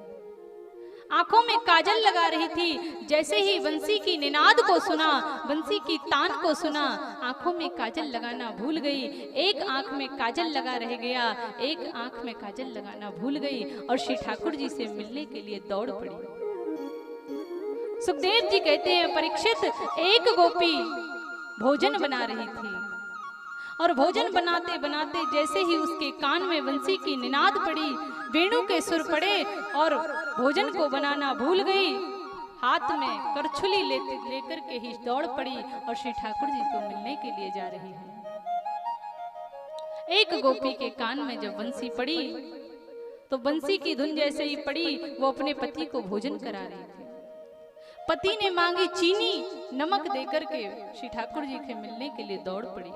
आंखों में काजल लगा रही थी। जैसे ही बंसी की निनाद को सुना, बंसी की तान को सुना, आंखों में काजल लगाना भूल गई। एक आंख में काजल लगा रह गया, एक आंख में काजल लगाना भूल गई और श्री ठाकुर जी से मिलने के लिए दौड़ पड़ी। सुखदेव जी कहते हैं, परीक्षित, एक गोपी भोजन बना रही थी और भोजन बनाते बनाते जैसे ही उसके कान में बंसी की निनाद पड़ी, वेणु के सुर पड़े और भोजन को बनाना भूल गई। हाथ में करछुली लेकर के ही दौड़ पड़ी और श्री ठाकुर जी को मिलने के लिए जा रही है। एक गोपी के कान में जब बंसी पड़ी तो बंसी की धुन जैसे ही पड़ी, वो अपने पति को भोजन करा रही थी। पति ने मांगी चीनी, नमक देकर के श्री ठाकुर जी के मिलने के लिए दौड़ पड़ी।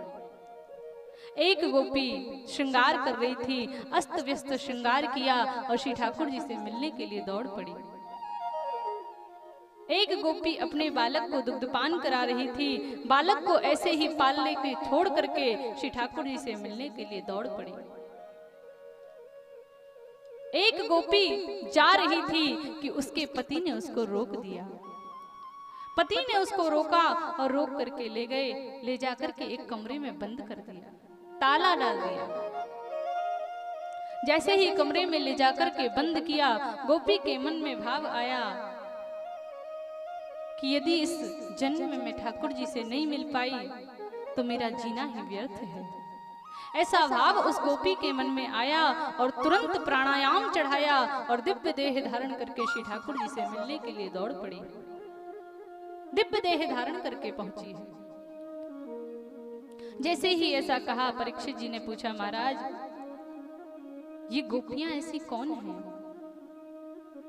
एक गोपी श्रृंगार कर रही थी, अस्त व्यस्त श्रृंगार किया और श्री ठाकुर जी से मिलने के लिए दौड़ पड़ी। एक गोपी अपने बालक को दुग्धपान करा रही थी, बालक को ऐसे ही पालने के छोड़ करके श्री ठाकुर जी से मिलने के लिए दौड़ पड़ी। एक गोपी जा रही थी कि उसके पति ने उसको रोक दिया। पति ने उसको रोका और रोक करके ले गए, ले जाकर के एक कमरे में बंद कर दिया, ताला डाल दिया। जैसे ही कमरे में ले जाकर के बंद किया, गोपी के मन में भाव आया कि यदि इस जन्म में मैं ठाकुर जी से नहीं मिल पाई तो मेरा जीना ही व्यर्थ है। ऐसा भाव उस गोपी के मन में आया और तुरंत प्राणायाम चढ़ाया और दिव्य देह धारण करके श्री ठाकुर जी से मिलने के लिए दौड़ पड़ी। दिव्य देह धारण करके पहुंची है। जैसे ही ऐसा कहा, परीक्षित जी ने पूछा, महाराज, ये गोपियां ऐसी कौन हैं?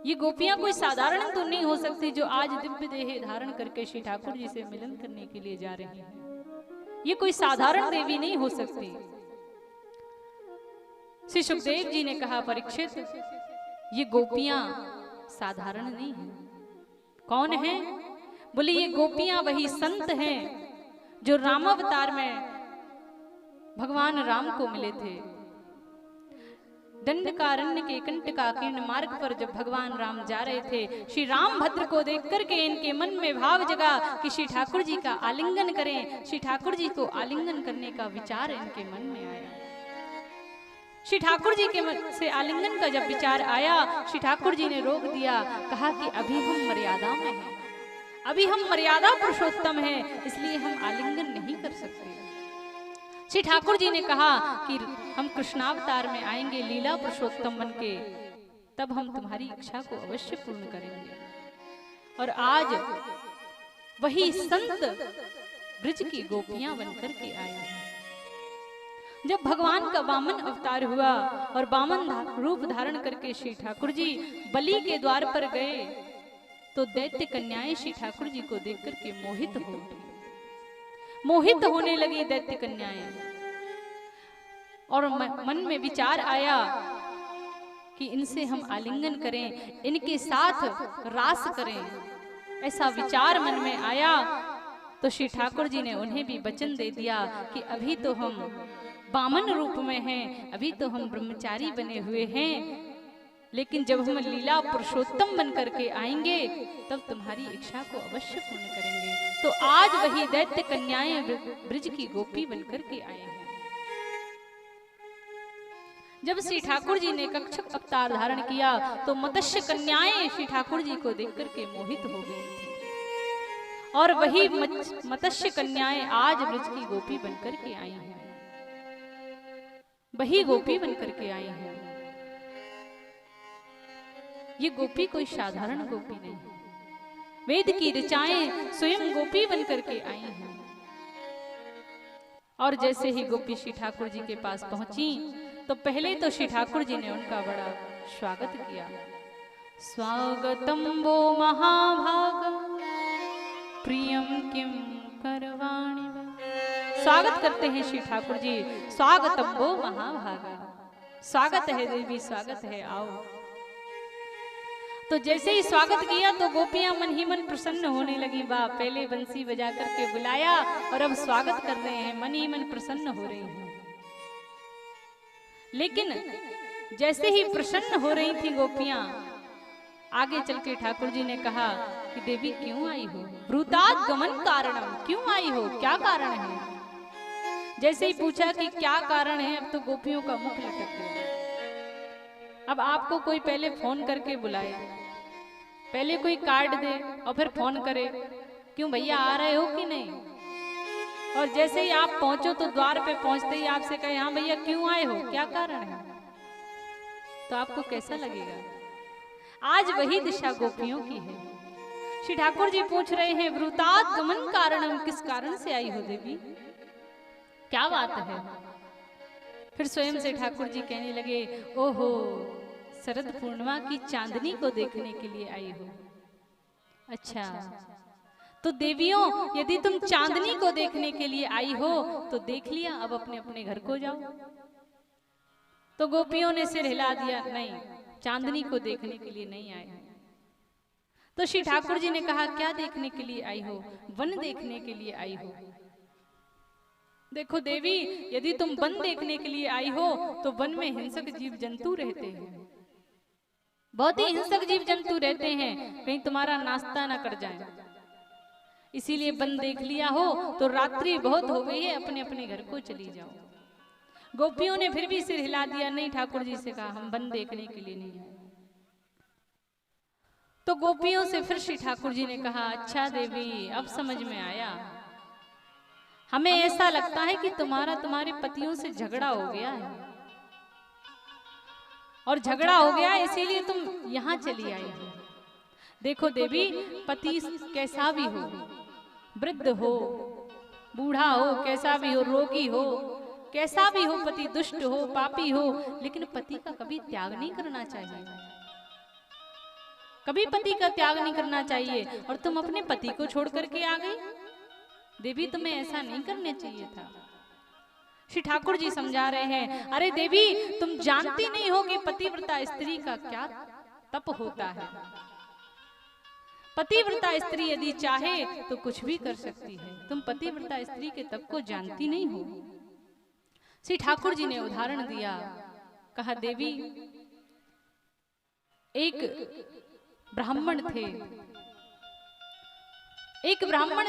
ये गोपियां कोई साधारण तो नहीं हो सकती जो आज दिव्य देह धारण करके श्री ठाकुर जी से मिलन करने के लिए जा रही हैं। ये कोई साधारण देवी नहीं हो सकती। श्री सुखदेव जी ने कहा, परीक्षित, ये गोपियां साधारण नहीं है। कौन है? बोले, ये गोपियां वही संत हैं जो रामावतार में भगवान राम को मिले थे। दंडकारण्य के कंटकाकीर्ण मार्ग पर जब भगवान राम जा रहे थे, श्री राम भद्र को देख करके इनके मन में भाव जगा कि श्री ठाकुर जी का आलिंगन करें। श्री ठाकुर जी को आलिंगन करने का विचार इनके मन में आया। श्री ठाकुर जी के मन से आलिंगन का जब विचार आया, श्री ठाकुर जी ने रोक दिया, कहा कि अभी हम मर्यादा में हैं, अभी हम मर्यादा पुरुषोत्तम हैं, इसलिए हम आलिंगन नहीं कर सकते। श्री ठाकुर जी ने कहा कि हम कृष्णावतार में आएंगे लीला पुरुषोत्तम बनके, तब हम तुम्हारी इच्छा को अवश्य पूर्ण करेंगे। और आज वही संत ब्रज की गोपियां बनकर के आए हैं। जब भगवान का वामन अवतार हुआ और वामन रूप धारण करके श्री ठाकुर जी बलि के द्वार पर गए, तो दैत्य कन्याएं श्री ठाकुर जी को देख करके मोहित होने लगी दैत्य कन्याएं। और मन में विचार आया कि इनसे हम आलिंगन करें, इनके साथ रास करें। ऐसा विचार मन में आया तो श्री ठाकुर जी ने उन्हें भी वचन दे दिया कि अभी तो हम वामन रूप में हैं, अभी तो हम ब्रह्मचारी बने हुए हैं, लेकिन जब हम लीला पुरुषोत्तम बन करके आएंगे तब तुम्हारी इच्छा को अवश्य पूर्ण करेंगे। तो आज वही दैत्य कन्याएं ब्रज की गोपी बनकर के आए हैं। जब श्री ठाकुर जी ने कक्षक अवतार धारण किया तो मत्स्य कन्याएं श्री ठाकुर जी को देख करके मोहित हो गई थी। और वही मत्स्य कन्याएं आज ब्रज की गोपी बनकर के आई हैं, वही गोपी बनकर के आई हैं। ये गोपी कोई साधारण गोपी नहीं, वेद की ऋचाएं स्वयं गोपी बनकर के आई हैं। और जैसे ही गोपी श्री ठाकुर जी के पास पहुंची तो पहले तो श्री ठाकुर जी ने उनका बड़ा स्वागत किया। स्वागतम वो महाभाग प्रियम किम करवाणि। स्वागत करते हैं श्री ठाकुर जी, स्वागतम वो महाभागा, स्वागत है देवी, स्वागत है, आओ। तो जैसे ही स्वागत किया तो गोपियां मन ही मन प्रसन्न होने लगी। वाह, पहले बंसी बजा करके बुलाया और अब स्वागत कर रहे हैं, मन ही मन प्रसन्न हो रही हैं। लेकिन जैसे ही प्रसन्न हो रही थी गोपियां, आगे चल के ठाकुर जी ने कहा कि देवी क्यों आई हो? ब्रूतात् गमन कारणम, क्यों आई हो, क्या कारण है? जैसे ही पूछा कि क्या कारण है, अब तो गोपियों का मुख लटक गया। अब आपको कोई पहले फोन करके बुलाए, पहले कोई कार्ड दे और फिर फोन करे, क्यों भैया आ रहे हो कि नहीं? और जैसे ही आप पहुंचो तो द्वार पे पहुंचते ही आपसे कहे हाँ भैया क्यों आए हो, क्या कारण है, तो आपको कैसा लगेगा? आज वही दिशा गोपियों की है। श्री ठाकुर जी पूछ रहे हैं ब्रूतात् गमन कारणम, किस कारण से आई हो देवी, क्या बात है? फिर स्वयं से ठाकुर जी कहने लगे, ओहो, शरद पूर्णिमा की चांदनी को देखने के लिए आई हो। अच्छा, तो देवियों यदि तुम चांदनी को देखने के लिए आई हो तो देख लिया, अब अपने अपने घर को जाओ। तो गोपियों ने सिर हिला दिया, नहीं, चांदनी को देखने के लिए नहीं आए। तो श्री ठाकुर जी ने कहा क्या देखने के लिए आई हो? वन देखने के लिए आई हो। देखो देवी, यदि तुम वन देखने के लिए आई हो तो वन में हिंसक जीव जंतु रहते हैं, बहुत ही हिंसक जीव जंतु रहते हैं, कहीं तुम्हारा नाश्ता ना कर जाए, इसीलिए वन देख लिया हो तो रात्रि बहुत हो गई है, अपने अपने घर को चली जाओ। गोपियों ने फिर भी सिर हिला दिया, नहीं, ठाकुर जी से कहा हम वन देखने के लिए नहीं आए। तो गोपियों से फिर श्री ठाकुर जी ने कहा, अच्छा देवी, अब समझ में आया, हमें ऐसा लगता है कि तुम्हारे पतियों से झगड़ा हो गया है, और झगड़ा हो गया इसीलिए तुम यहाँ चली आई हो। देखो देवी, पति कैसा भी हो, वृद्ध हो, बूढ़ा हो, कैसा भी हो, रोगी हो, कैसा भी हो, पति दुष्ट हो, पापी हो, लेकिन पति का कभी त्याग नहीं करना चाहिए, कभी पति का त्याग नहीं करना चाहिए। और तुम अपने पति को छोड़ करके आ गई देवी, तुम्हें ऐसा नहीं करना चाहिए था। श्री ठाकुर जी समझा रहे हैं, अरे देवी, तुम जानती नहीं हो कि पतिव्रता स्त्री का क्या तप होता है। पतिव्रता स्त्री यदि चाहे तो कुछ भी कर सकती है, तुम पतिव्रता स्त्री के तप को जानती नहीं हो। श्री ठाकुर जी ने उदाहरण दिया, कहा देवी एक ब्राह्मण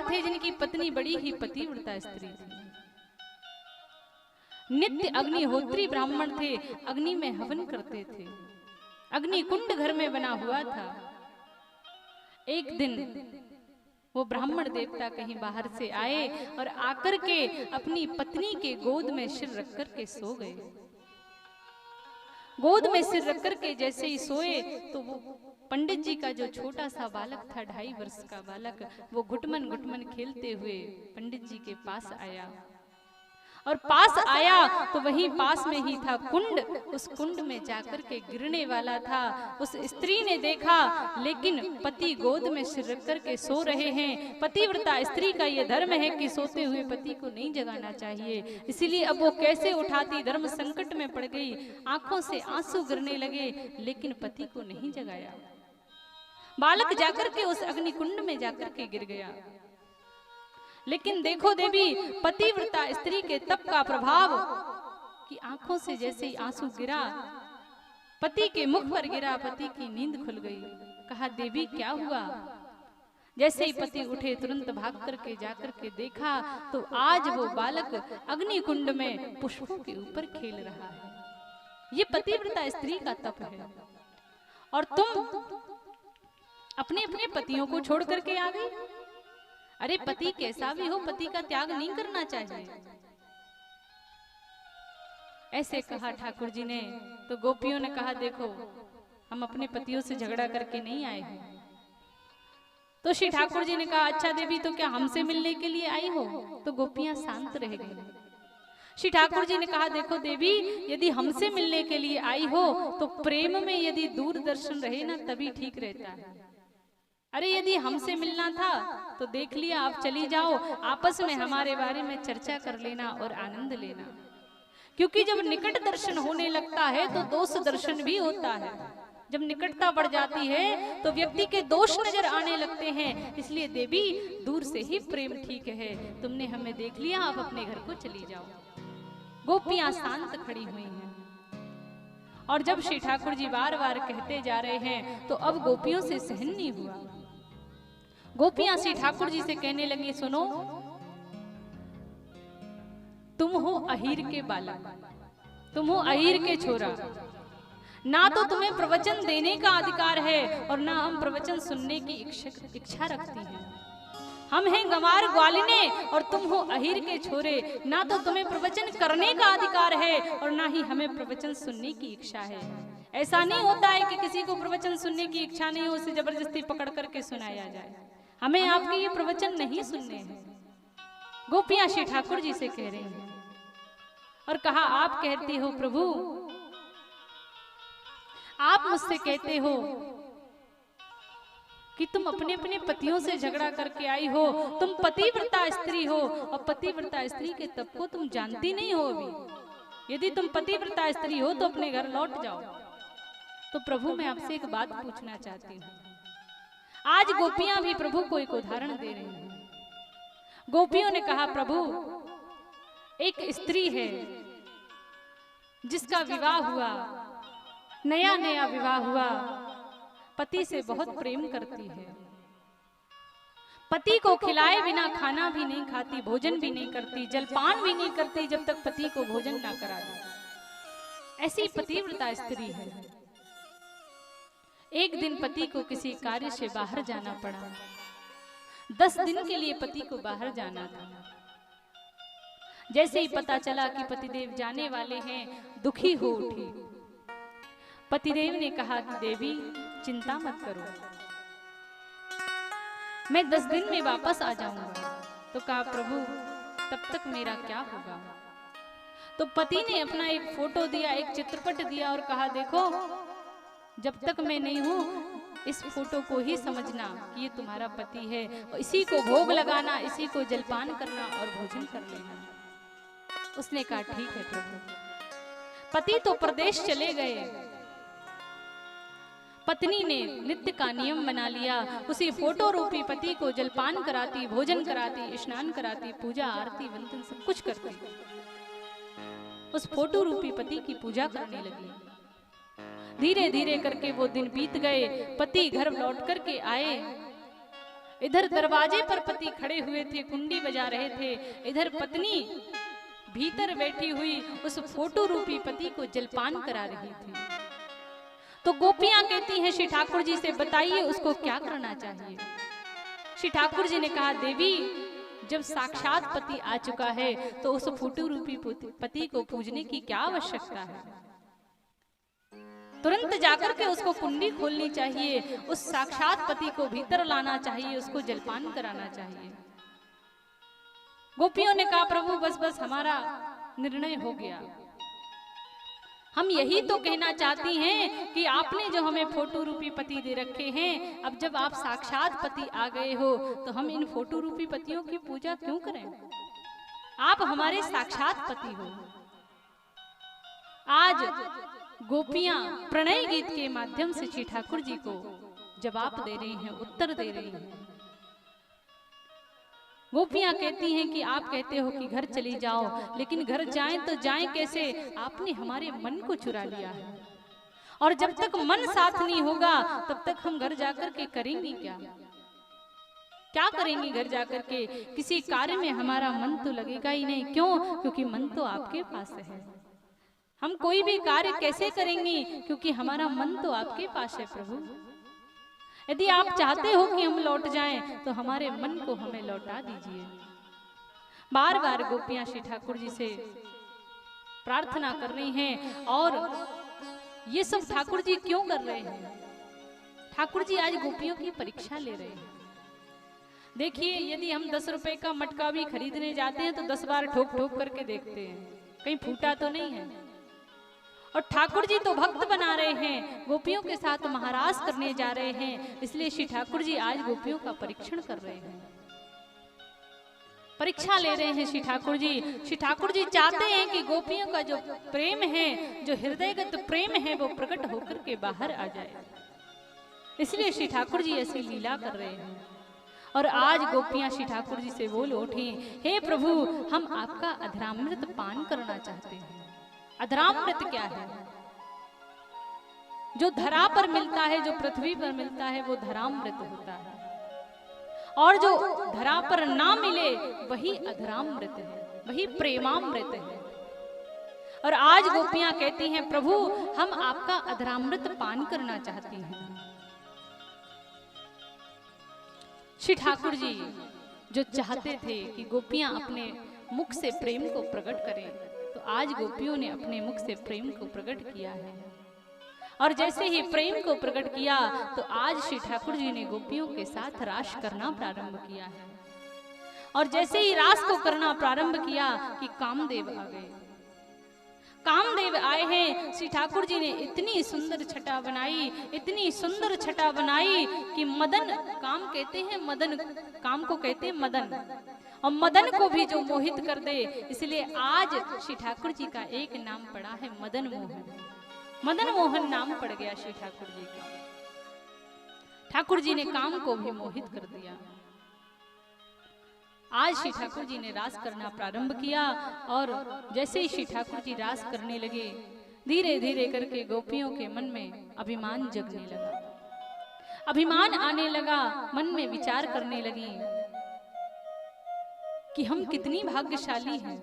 थे जिनकी पत्नी बड़ी ही पतिव्रता स्त्री थी। नित्य अग्निहोत्री ब्राह्मण थे, अग्नि में हवन करते थे, अग्नि कुंड घर में बना हुआ था। एक दिन वो ब्राह्मण देवता कहीं बाहर से आए और आकर के अपनी पत्नी के गोद में सिर रख कर के सो गए। गोद में सिर रख कर के जैसे ही सोए तो वो पंडित जी का जो छोटा सा बालक था, 2.5 वर्ष का बालक, वो घुटमन घुटमन खेलते हुए पंडित जी के पास आया। और पास आया तो वहीं पास में ही था कुंड, उस कुंड में जाकर के गिरने वाला था। उस स्त्री ने देखा, लेकिन पति गोद में सिर रख कर के सो रहे हैं। पतिव्रता स्त्री का ये धर्म है कि सोते हुए पति को नहीं जगाना चाहिए, इसीलिए अब वो कैसे उठाती, धर्म संकट में पड़ गई, आंखों से आंसू गिरने लगे, लेकिन पति को नहीं जगाया। बालक जाकर के उस अग्निकुंड में जाकर के गिर गया। लेकिन देखो देवी, पतिव्रता स्त्री के तप का प्रभाव कि आंखों से जैसे ही आंसू गिरा, पति के मुख पर गिरा, पति की नींद खुल गई। कहा देवी क्या हुआ? जैसे ही पति उठे तुरंत भाग करके जाकर के देखा तो आज वो बालक अग्निकुंड में पुष्पों के ऊपर खेल रहा है। ये पतिव्रता स्त्री का तप है। और तुम अपने अपने पतियों को छोड़ करके आ गई। अरे पति कैसा भी हो, पति का त्याग नहीं करना चाहिए। ऐसे कहा ठाकुर जी ने। तो गोपियों ने कहा देखो, हम अपने पतियों से झगड़ा करके नहीं आए हैं। तो श्री ठाकुर जी ने कहा अच्छा देवी, तो क्या हमसे मिलने के लिए आई हो? तो गोपियां शांत रह गई। श्री ठाकुर जी ने कहा देखो देवी, यदि हमसे मिलने के लिए आई हो तो प्रेम में यदि दूरदर्शन रहे ना तभी ठीक रहता है। अरे यदि हमसे मिलना था तो देख लिया, आप चली जाओ, आपस में हमारे बारे में चर्चा कर लेना और आनंद लेना। क्योंकि जब निकट दर्शन होने लगता है तो दोष दर्शन भी होता है। जब निकटता बढ़ जाती है तो व्यक्ति के दोष नजर आने लगते हैं। इसलिए देवी दूर से ही प्रेम ठीक है, तुमने हमें देख लिया, आप अपने घर को चली जाओ। गोपियां शांत खड़ी हुई हैं। और जब श्री ठाकुर जी बार बार कहते जा रहे हैं तो अब गोपियों से सहन नहीं हुआ। गोपियां श्री ठाकुर जी से कहने लगी सुनो, तुम हो अहीर के बालक, तुम हो अहीर के छोरा, ना तो तुम्हें प्रवचन देने का अधिकार है और ना हम प्रवचन सुनने की इच्छा रखती हैं। हम हैं गंवार ग्वालिने और तुम हो अहीर के छोरे, ना तो तुम्हें प्रवचन करने का अधिकार है और ना ही हमें प्रवचन सुनने की इच्छा है। ऐसा नहीं होता है कि किसी को प्रवचन सुनने की इच्छा नहीं हो, उसे जबरदस्ती पकड़ करके सुनाया जाए। हमें आपके ये प्रवचन नहीं सुनने हैं। गोपियां श्री ठाकुर जी से कह रही हैं और कहा आप कहते हो प्रभु, आप मुझसे कहते हो कि तुम अपने अपने पतियों से झगड़ा करके आई हो, तुम पतिव्रता स्त्री हो और पतिव्रता स्त्री के तप को तुम जानती नहीं हो अभी। यदि तुम पतिव्रता स्त्री हो तो अपने घर लौट जाओ। तो प्रभु मैं आपसे एक बात पूछना चाहती हूँ। आज गोपियां भी प्रभु को एक उदाहरण दे रही हैं। गोपियों ने कहा प्रभु, एक स्त्री है जिसका विवाह हुआ, नया नया विवाह हुआ, पति से बहुत प्रेम करती है, पति को खिलाए बिना खाना भी नहीं खाती, भोजन भी नहीं करती, जलपान भी नहीं करती जब तक पति को भोजन ना करा दे। ऐसी पतिव्रता स्त्री है। एक दिन पति को किसी कार्य से बाहर जाना पड़ा। 10 दिन के लिए पति को बाहर जाना था। जैसे ही पता चला कि पतिदेव जाने वाले हैं, दुखी हो उठी। पतिदेव ने कहा कि देवी चिंता मत करो, मैं 10 दिन में वापस आ जाऊंगा। तो कहा प्रभु तब तक मेरा क्या होगा? तो पति ने अपना एक फोटो दिया, एक चित्रपट दिया और कहा देखो, जब तक मैं नहीं हूं इस फोटो को ही समझना कि ये तुम्हारा पति है, और इसी को भोग लगाना, इसी को जलपान करना और भोजन कर लेना। उसने कहा ठीक है प्रभु। पति तो प्रदेश चले गए। पत्नी ने नित्य का नियम बना लिया, उसी फोटो रूपी पति को जलपान कराती, भोजन कराती, स्नान कराती, पूजा आरती वंदन सब कुछ करती। उस फोटो रूपी पति की पूजा करने लगी। धीरे धीरे करके वो दिन बीत गए, पति घर लौट करके आए। इधर दरवाजे पर पति खड़े हुए थे, कुंडी बजा रहे थे, इधर पत्नी भीतर बैठी हुई उस फोटो रूपी पति को जलपान करा रही थी। तो गोपियां कहती हैं श्री ठाकुर जी से, बताइए उसको क्या करना चाहिए। श्री ठाकुर जी ने कहा, देवी जब साक्षात पति आ चुका है तो उस फोटो रूपी पति को पूजने की क्या आवश्यकता है। तुरंत जाकर के उसको कुंडी खोलनी चाहिए, उस साक्षात पति को भीतर लाना चाहिए, उसको जलपान कराना चाहिए। गोपियों ने कहा, प्रभु बस बस हमारा निर्णय हो गया। हम यही तो कहना चाहती हैं कि आपने जो हमें फोटो रूपी पति दे रखे हैं, अब जब आप साक्षात पति आ गए हो तो हम इन फोटो रूपी पतियों की पूजा क्यों करें। आप हमारे साक्षात पति हो। आज गोपियां प्रणय गीत के माध्यम से श्री ठाकुर जी को जवाब दे रही हैं, उत्तर दे रही हैं। गोपियां कहती हैं कि आप कहते हो कि घर चली जाओ, लेकिन घर जाएं तो जाएं कैसे, आपने हमारे मन को चुरा लिया है, और जब तक मन साथ नहीं होगा तब तक हम घर जाकर के करेंगे क्या करेंगे घर जाकर के। किसी कार्य में हमारा मन तो लगेगा ही नहीं। क्यों? क्योंकि मन तो आपके पास है। हम कोई भी कार्य कैसे करेंगे, क्योंकि हमारा मन तो आपके पास है प्रभु। यदि आप चाहते हो कि हम लौट जाएं तो हमारे मन को हमें लौटा दीजिए। बार बार गोपियां श्री ठाकुर जी से प्रार्थना कर रही हैं। और ये सब ठाकुर जी क्यों कर रहे हैं? ठाकुर जी आज गोपियों की परीक्षा ले रहे हैं। देखिए, यदि हम 10 रुपए का मटका भी खरीदने जाते हैं तो 10 बार ठोक ठोक करके देखते हैं कहीं फूटा तो नहीं है। और ठाकुर जी तो भक्त बना रहे हैं, गोपियों के साथ महाराज करने जा रहे हैं, इसलिए श्री ठाकुर जी आज गोपियों का परीक्षण कर रहे हैं, परीक्षा ले रहे हैं श्री ठाकुर जी। श्री ठाकुर जी चाहते हैं कि गोपियों का जो प्रेम है, जो हृदयगत प्रेम है, वो प्रकट होकर के बाहर आ जाए, इसलिए श्री ठाकुर जी ऐसी लीला कर रहे हैं। और आज गोपियां श्री ठाकुर जी से बोल उठी, हे प्रभु हम आपका अधरामृत पान करना चाहते हैं। अधरामृत क्या है? जो धरा पर मिलता है, जो पृथ्वी पर मिलता है, वो धरामृत होता है, और जो धरा पर ना मिले वही अधरामृत है, वही प्रेमामृत है। और आज गोपियां कहती हैं, प्रभु हम आपका अधरामृत पान करना चाहती हैं। श्री ठाकुर जी जो चाहते थे कि गोपियां अपने मुख से प्रेम को प्रकट करें, तो आज गोपियों ने अपने मुख से प्रेम को प्रकट किया है। और जैसे ही प्रेम को प्रकट किया तो आज श्री ठाकुर जी ने गोपियों के साथ रास करना प्रारंभ किया है। और जैसे ही रास को करना प्रारंभ किया कि कामदेव आ गए। कामदेव आए हैं, श्री ठाकुर जी ने इतनी सुंदर छटा बनाई, इतनी सुंदर छटा बनाई कि मदन, काम कहते हैं मदन, काम को कहते हैं मदन, और मदन को भी जो मोहित कर दे, इसलिए आज श्री ठाकुर जी का एक नाम पड़ा है मदन मोहन। मदन मोहन नाम पड़ गया श्री ठाकुर जी का। ठाकुर जी ने काम को भी मोहित कर दिया। आज श्री ठाकुर जी ने रास करना प्रारंभ किया, और जैसे ही श्री ठाकुर जी रास करने लगे, धीरे धीरे करके गोपियों के मन में अभिमान जगने लगा, अभिमान आने लगा, मन में विचार करने लगी कि हम कितनी भाग्यशाली हैं,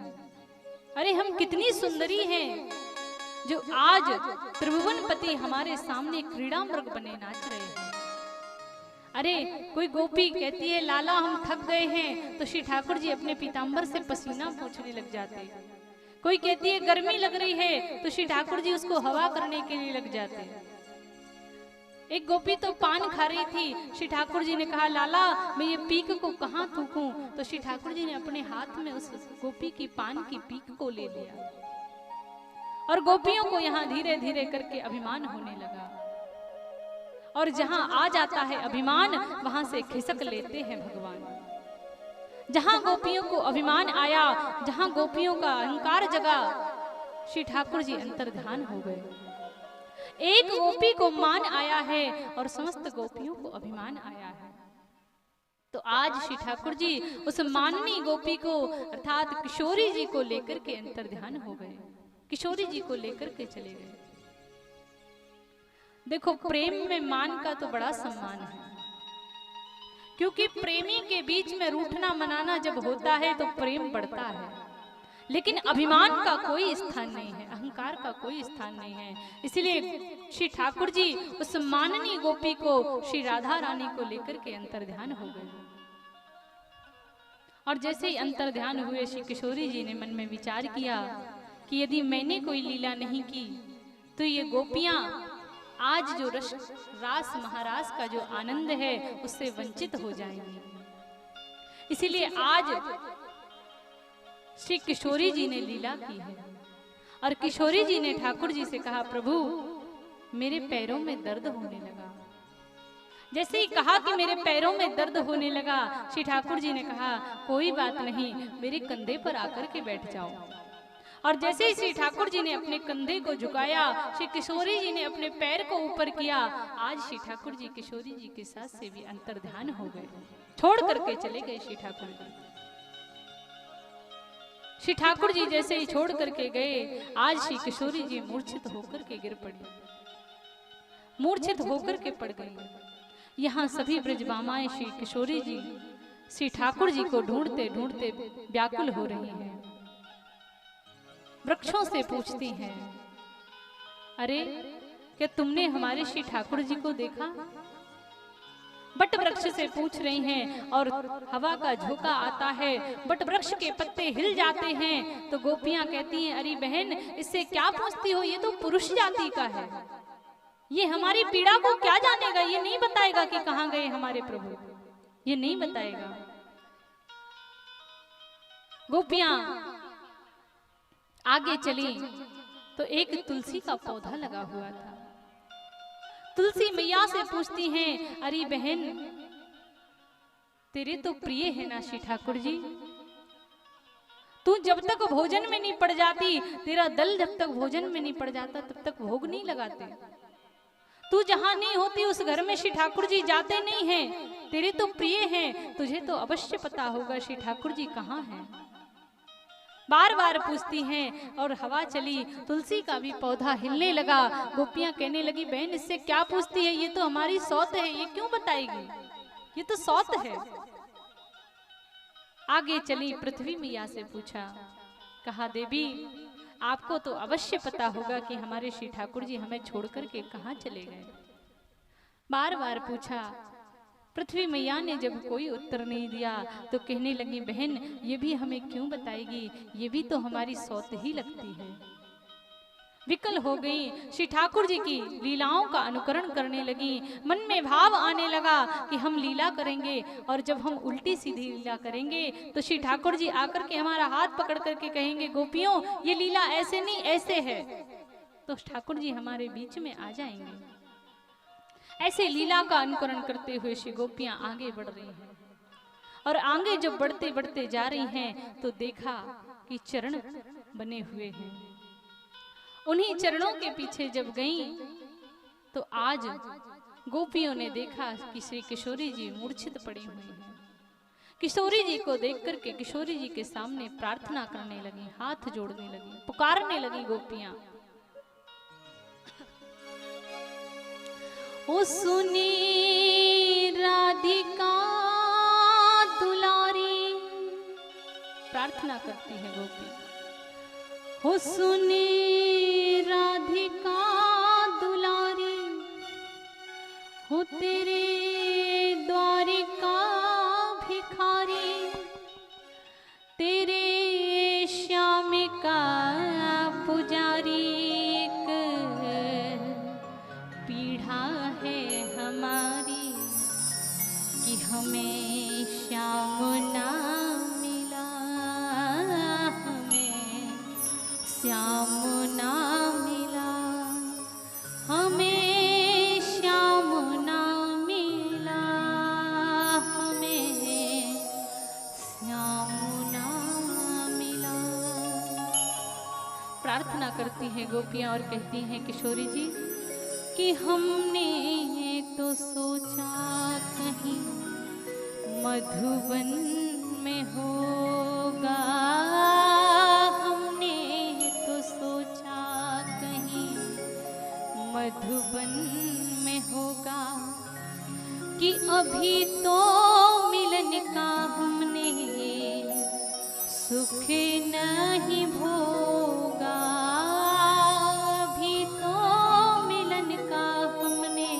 अरे हम कितनी सुंदरी हैं, जो आज त्रिभुवन पति हमारे सामने क्रीड़ा मृग बने नाच रहे हैं। अरे कोई गोपी कहती है, लाला हम थक गए हैं, तो श्री ठाकुर जी अपने पीतांबर से पसीना पोंछने लग जाते। कोई कहती है गर्मी लग रही है, तो श्री ठाकुर जी उसको हवा करने के लिए लग जाते। एक गोपी तो पान खा रही थी, श्री ठाकुर जी ने कहा, लाला मैं ये पीक को कहाँ थूकूं, तो श्री ठाकुर जी ने अपने हाथ में उस गोपी की पान की पीक को ले लिया। और गोपियों को यहाँ धीरे धीरे करके अभिमान होने लगा, और जहां आ जाता है अभिमान, वहां से खिसक लेते हैं भगवान। जहां गोपियों को अभिमान आया, जहां गोपियों का अहंकार जगा, श्री ठाकुर जी अंतर्ध्यान हो गए। एक गोपी को मान आया है और समस्त गोपियों को अभिमान आया है। तो आज श्री ठाकुर जी उस माननी गोपी को अर्थात किशोरी जी को लेकर के अंतर्ध्यान हो गए। किशोरी जी को लेकर के चले गए। देखो, प्रेम में मान का तो बड़ा सम्मान है, क्योंकि प्रेमी के बीच में रूठना मनाना जब होता है तो प्रेम बढ़ता है, लेकिन अभिमान का कोई स्थान नहीं है, अहंकार का कोई स्थान नहीं है। इसलिए श्री ठाकुर जी उस माननी गोपी को श्री राधा रानी को लेकर के अंतर्ध्यान हो गए। और जैसे ही अंतर्ध्यान हुए, श्री किशोरी जी ने मन में विचार किया कि यदि मैंने कोई लीला नहीं की तो ये गोपियां आज जो रास महारास का जो आनंद है उससे वंचित हो जाएंगी। इसीलिए आज श्री किशोरी जी ने लीला की है। और किशोरी जी ने ठाकुर जी से कहा, प्रभु मेरे पैरों में दर्द होने लगा। जैसे ही कहा कि मेरे पैरों में दर्द होने लगा, श्री ठाकुर जी ने कहा, कोई बात नहीं, मेरे कंधे पर आकर के बैठ जाओ। और जैसे ही श्री ठाकुर जी ने अपने कंधे को झुकाया, श्री किशोरी जी ने अपने पैर को ऊपर किया। आज श्री ठाकुर जी किशोरी जी के साथ से भी अंतर्ध्यान हो गए, छोड़ करके चले गए श्री ठाकुर जी। श्री ठाकुर जी जैसे ही छोड़ करके गए, आज श्री किशोरी जी मूर्छित होकर के गिर पड़ी, मूर्छित होकर के पड़ गई। यहाँ सभी ब्रजबामाएं श्री किशोरी जी श्री ठाकुर जी को ढूंढते ढूंढते व्याकुल हो रही हैं। वृक्षों से पूछती हैं, अरे क्या तुमने हमारे श्री ठाकुर जी को देखा? बट वृक्ष से पूछ रही हैं और हवा का झोंका आता है, बट वृक्ष के पत्ते हिल जाते हैं। तो गोपियां कहती हैं, अरे बहन इससे क्या पूछती हो, ये तो पुरुष जाति का है, ये हमारी पीड़ा को क्या जानेगा, ये नहीं बताएगा कि कहाँ गए हमारे प्रभु, ये नहीं बताएगा। गोपियां आगे चली तो एक तुलसी का पौधा लगा हुआ था। तुलसी मैया से पूछती हैं, अरे बहन तेरे तो प्रिय है ना श्री ठाकुर जी, तू जब तक भोजन में नहीं पड़ जाती, तेरा दल जब तक भोजन में नहीं पड़ जाता तब तक भोग नहीं लगाते। तू जहां नहीं होती उस घर में श्री ठाकुर जी जाते नहीं हैं, तेरे तो प्रिय हैं, तुझे तो अवश्य पता होगा श्री ठाकुर जी कहाँ हैं। बार बार पूछती हैं और हवा चली, तुलसी का भी पौधा हिलने लगा। गोपियां कहने लगी, बहन इससे क्या पूछती है, ये तो हमारी सौत है, ये क्यों बताएगी, ये तो सौत है। आगे चली, पृथ्वी मैया से पूछा, कहा देवी आपको तो अवश्य पता होगा कि हमारे श्री ठाकुर जी हमें छोड़ करके कहाँ चले गए। बार बार पूछा। पृथ्वी मैया ने जब कोई उत्तर नहीं दिया तो कहने लगी, बहन ये भी हमें क्यों बताएगी, ये भी तो हमारी सौत ही लगती है। विकल हो गई, श्री ठाकुर जी की लीलाओं का अनुकरण करने लगी। मन में भाव आने लगा कि हम लीला करेंगे और जब हम उल्टी सीधी लीला करेंगे तो श्री ठाकुर जी आकर के हमारा हाथ पकड़ करके कहेंगे, गोपियों ये लीला ऐसे नहीं ऐसे है, तो ठाकुर जी हमारे बीच में आ जाएंगे। ऐसे लीला का अनुकरण करते हुए श्री गोपियां आगे बढ़ रही हैं और आगे जब बढ़ते बढ़ते जा रही हैं तो देखा कि चरण बने हुए हैं। उन्हीं चरणों के पीछे जब गईं तो आज गोपियों ने देखा कि श्री किशोरी जी मूर्छित पड़ी हुई हैं। किशोरी जी को देख करके किशोरी जी के सामने प्रार्थना करने लगी, हाथ जोड़ने लगी, पुकारने लगी गोपियां, ओ सुनी राधिका दुलारी। प्रार्थना करती है गोपी, हो सुनी राधिका दुलारी, हो तेरे द्वारिका भिखारी, तेरे श्याम का पुजारी, हमारी कि हमें श्याम ना मिला, हमें श्याम ना मिला, हमें श्याम ना मिला, हमें श्याम ना मिला। प्रार्थना करती हैं गोपियां और कहती हैं, किशोरी जी कि हमने तो सोचा कहीं मधुबन में होगा, हमने तो सोचा सुख नहीं भोगा अभी तो मिलन का हमने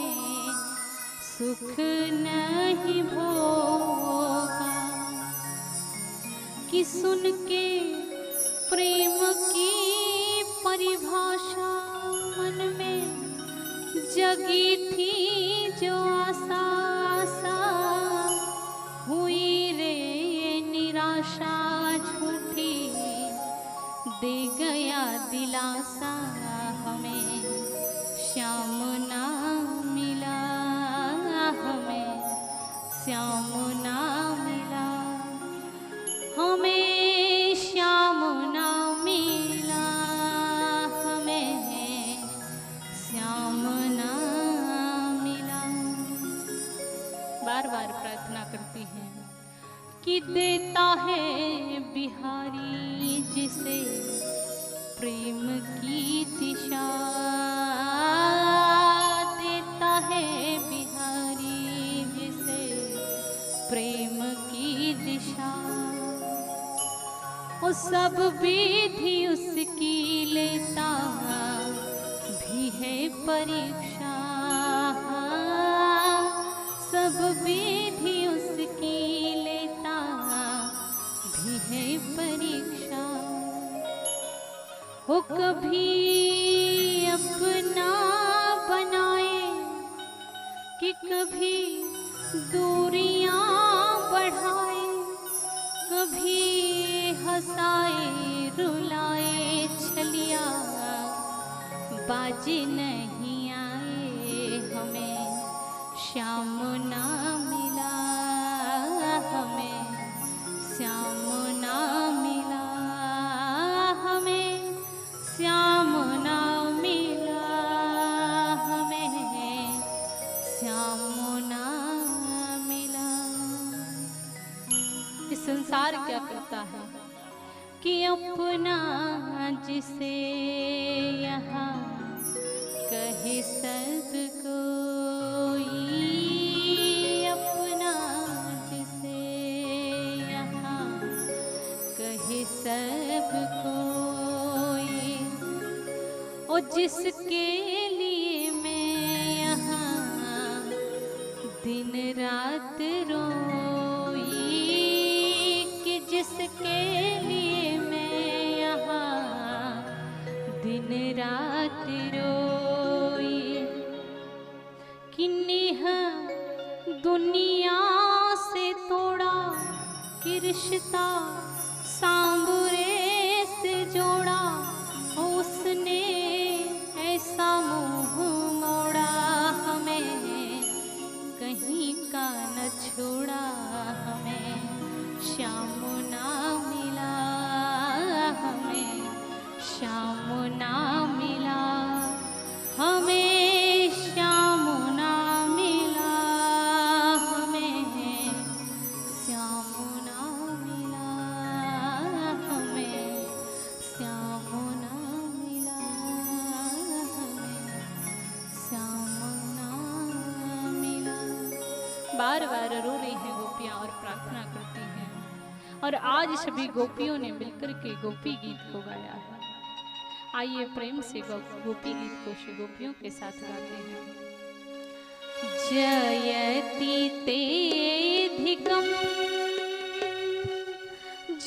सुख नहीं भोगा कि सुन के प्रेम की परिभाषा मन में जगी थी जो आशा आशा हुई रे निराशा झूठी दे गया दिलासा हमें श्याम ना मिला हमें श्याम ना मिला हमें श्याम ना मिला हमें श्याम ना मिला। बार बार प्रार्थना करती हैं कि देता है बिहारी जिसे प्रेम की दिशा देता है बिहारी जिसे प्रेम की दिशा वो सब विधि उसकी लेता भी है परीक्षा सब विधि उसकी लेता भी है परीक्षा वो कभी अपना बनाए कि कभी दूरियां बढ़ाए कभी हंसाए रुलाए छलिया बाजी नहीं आए हमें श्याम ना मिला हमें श्याम ना मिला हमें श्याम ना मिला हमें श्याम ना मिला। इस संसार क्या करता है कि अपना जिसे यहाँ कहे सब कोई अपना जिसे यहाँ कहे सब कोई और जिसके लिए मैं यहाँ दिन रात रोई कि जिसके लिए मैं यहाँ दिन रात रोई कि नेह दुनिया से तोड़ा कि रिश्ता सांबरे से जोड़ा उसने ऐसा मुंह मोड़ा हमें कहीं का न छोड़ा हमें श्याम ना मिला हमें श्याम ना मिला हमें श्याम ना मिला हमें श्याम ना मिला हमें श्याम ना मिला हमें श्याम ना मिला। बार बार रो रही हैं गोपियाँ और प्रार्थना करती हैं और आज सभी गोपियों ने मिलकर के गोपी गीत को गाया है। आइए प्रेम से गोपी गीत को श्री गोपियों के साथ गाते हैं। जयति तेधिकं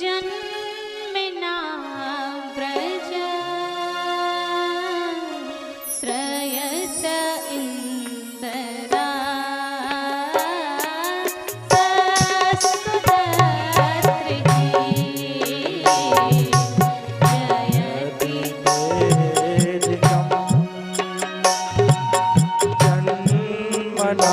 जन्मना व्रज श्रयस इंदरा जन्मना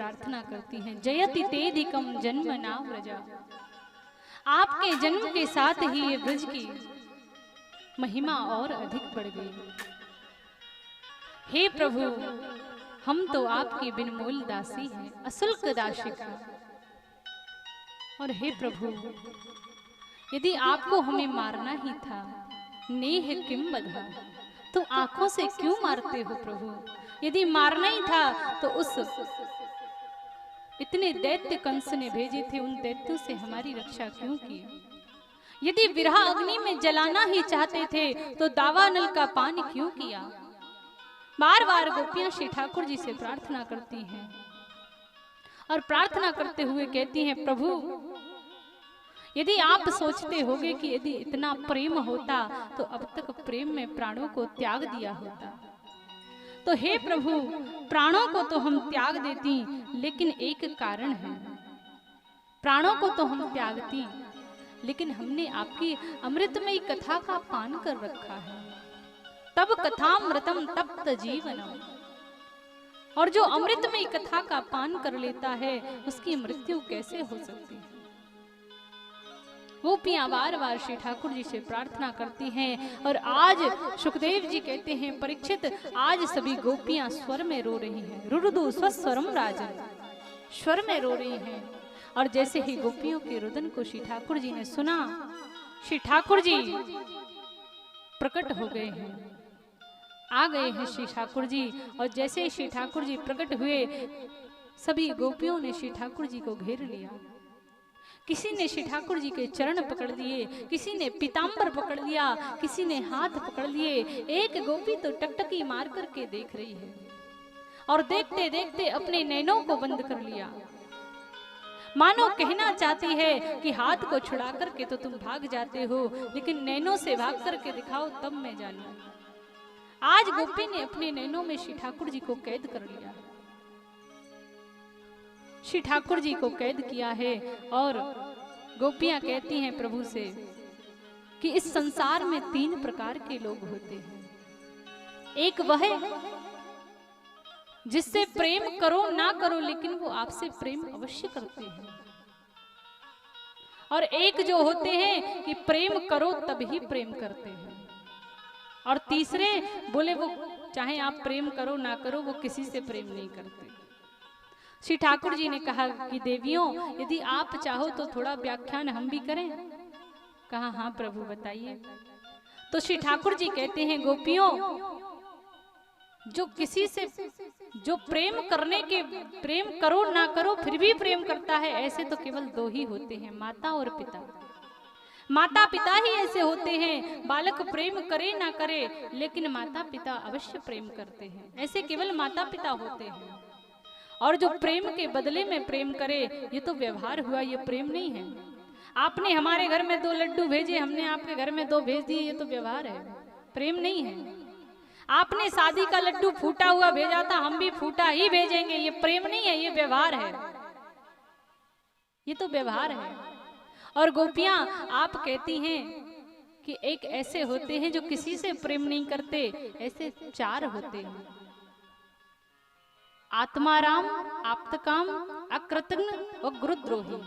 प्रार्थना करती हैं, जयति तेधिकम जन्म ना व्रजा। आपके जन्म के साथ ही ये ब्रज की महिमा और अधिक बढ़ गई। हे प्रभु, हम तो आपकी बिनमोल दासी हैं, अशुल्क दासिका। और हे प्रभु, यदि आपको हमें मारना ही था, नेह किम बधा, तो आंखों से क्यों मारते हो प्रभु? यदि मारना ही था तो उस इतने दैत्य कंस ने भेजे थे, उन दैत्यों से हमारी रक्षा क्यों की? यदि विरह अग्नि में जलाना ही चाहते थे तो दावानल का पान क्यों किया? बार बार गोपियां श्री ठाकुर जी से प्रार्थना करती हैं और प्रार्थना करते हुए कहती हैं, प्रभु, यदि आप सोचते होगे कि यदि इतना प्रेम होता तो अब तक प्रेम में प्राणों को त्याग दिया होता। तो हे प्रभु, प्राणों को तो हम त्याग देती, लेकिन एक कारण है। प्राणों को तो हम त्यागती, लेकिन हमने आपकी अमृतमयी कथा का पान कर रखा है। तब कथामृतम तप्त जीवनम। और जो अमृतमयी कथा का पान कर लेता है, उसकी मृत्यु कैसे हो सकती है? गोपियां बार बार श्री ठाकुर जी से प्रार्थना करती हैं। और आज सुखदेव जी कहते हैं, परीक्षित, आज सभी गोपियां स्वर में रो रही हैं। रुरुदु स्वस्वरम राजन, स्वर में रो रही हैं। और जैसे ही गोपियों के रुदन को श्री ठाकुर जी ने सुना, श्री ठाकुर जी प्रकट हो गए हैं, आ गए हैं श्री ठाकुर जी। और जैसे ही श्री ठाकुर जी प्रकट हुए, सभी गोपियों ने श्री ठाकुर जी को घेर लिया। किसी ने श्री ठाकुर जी के चरण पकड़ लिए, किसी ने पीतांबर पकड़ लिया, किसी ने हाथ पकड़ लिए। एक गोपी तो टकटकी मार करके देख रही है और देखते देखते अपने नैनों को बंद कर लिया, मानो कहना चाहती है कि हाथ को छुड़ा करके तो तुम भाग जाते हो, लेकिन नैनों से भाग करके दिखाओ तब मैं जानू। आज गोपी ने अपने नैनों में श्री ठाकुर जी को कैद कर लिया, श्री ठाकुर जी को कैद किया है। और गोपियां कहती हैं प्रभु से कि इस संसार में 3 प्रकार के लोग होते हैं। एक वह जिससे प्रेम करो ना करो, लेकिन वो आपसे प्रेम अवश्य करते हैं। और एक जो होते हैं कि प्रेम करो तभी प्रेम करते हैं। और तीसरे बोले, वो चाहे आप प्रेम करो ना करो, वो किसी से प्रेम नहीं करते। श्री ठाकुर जी ने कहा कि देवियों, यदि आप चाहो तो थोड़ा व्याख्यान हम भी करें। कहा, हाँ प्रभु बताइए। तो श्री ठाकुर जी कहते हैं, गोपियों, जो किसी से जो प्रेम करने के, प्रेम करो ना करो फिर भी प्रेम करता है, ऐसे तो केवल 2 ही होते हैं, माता और पिता। माता पिता ही ऐसे होते हैं, बालक प्रेम करे ना करे लेकिन माता पिता अवश्य प्रेम करते हैं। ऐसे केवल माता पिता होते हैं। और जो प्रेम के बदले में प्रेम करे, ये तो व्यवहार हुआ, ये प्रेम नहीं है। आपने हमारे घर में 2 लड्डू भेजे, हमने आपके घर में 2 भेज दिए, ये तो व्यवहार है, प्रेम नहीं है। आपने शादी का लड्डू फूटा हुआ भेजा था, हम भी फूटा ही भेजेंगे, ये प्रेम नहीं है, ये व्यवहार है, ये तो व्यवहार है। और गोपियां आप कहती हैं कि एक ऐसे होते हैं जो किसी से प्रेम नहीं करते, ऐसे 4 होते हैं, आत्माराम, आप्तकाम, अकृतज्ञ और गुरुद्रोही।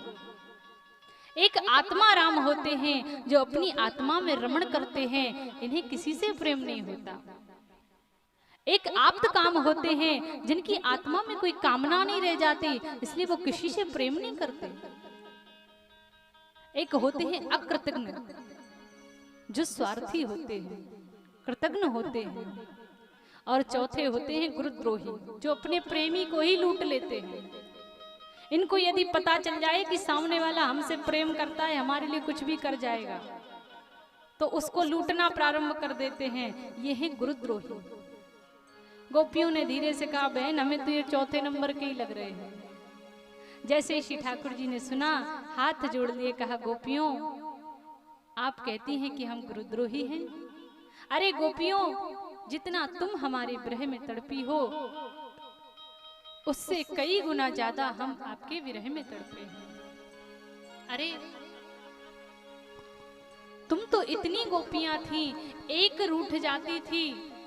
एक आत्माराम होते हैं जो अपनी आत्मा में रमण करते हैं, इन्हें किसी से प्रेम नहीं होता। एक आप्तकाम होते हैं जिनकी आत्मा में कोई कामना नहीं रह जाती, इसलिए वो किसी से प्रेम नहीं करते। एक होते हैं अकृतज्ञ, जो स्वार्थी होते हैं, कृतज्ञ होते हैं। और चौथे होते हैं गुरुद्रोही, जो अपने प्रेमी को ही लूट लेते हैं। इनको यदि पता चल जाए कि सामने वाला हमसे प्रेम करता है, हमारे लिए कुछ भी कर जाएगा, तो उसको लूटना प्रारंभ कर देते हैं। ये है गुरुद्रोही। गोपियों ने धीरे से कहा, बहन हमें तो ये 4थे नंबर के ही लग रहे हैं। जैसे ही श्री ठाकुर जी ने सुना, हाथ जोड़ लिए, कहा, गोपियों आप कहती हैं कि हम गुरुद्रोही हैं। अरे गोपियों, जितना तुम हमारे विरह में तड़पी हो, उससे कई गुना ज्यादा हम आपके विरह में तड़पे हैं। अरे तुम तो इतनी गोपियां थी, एक रूठ जाती थी,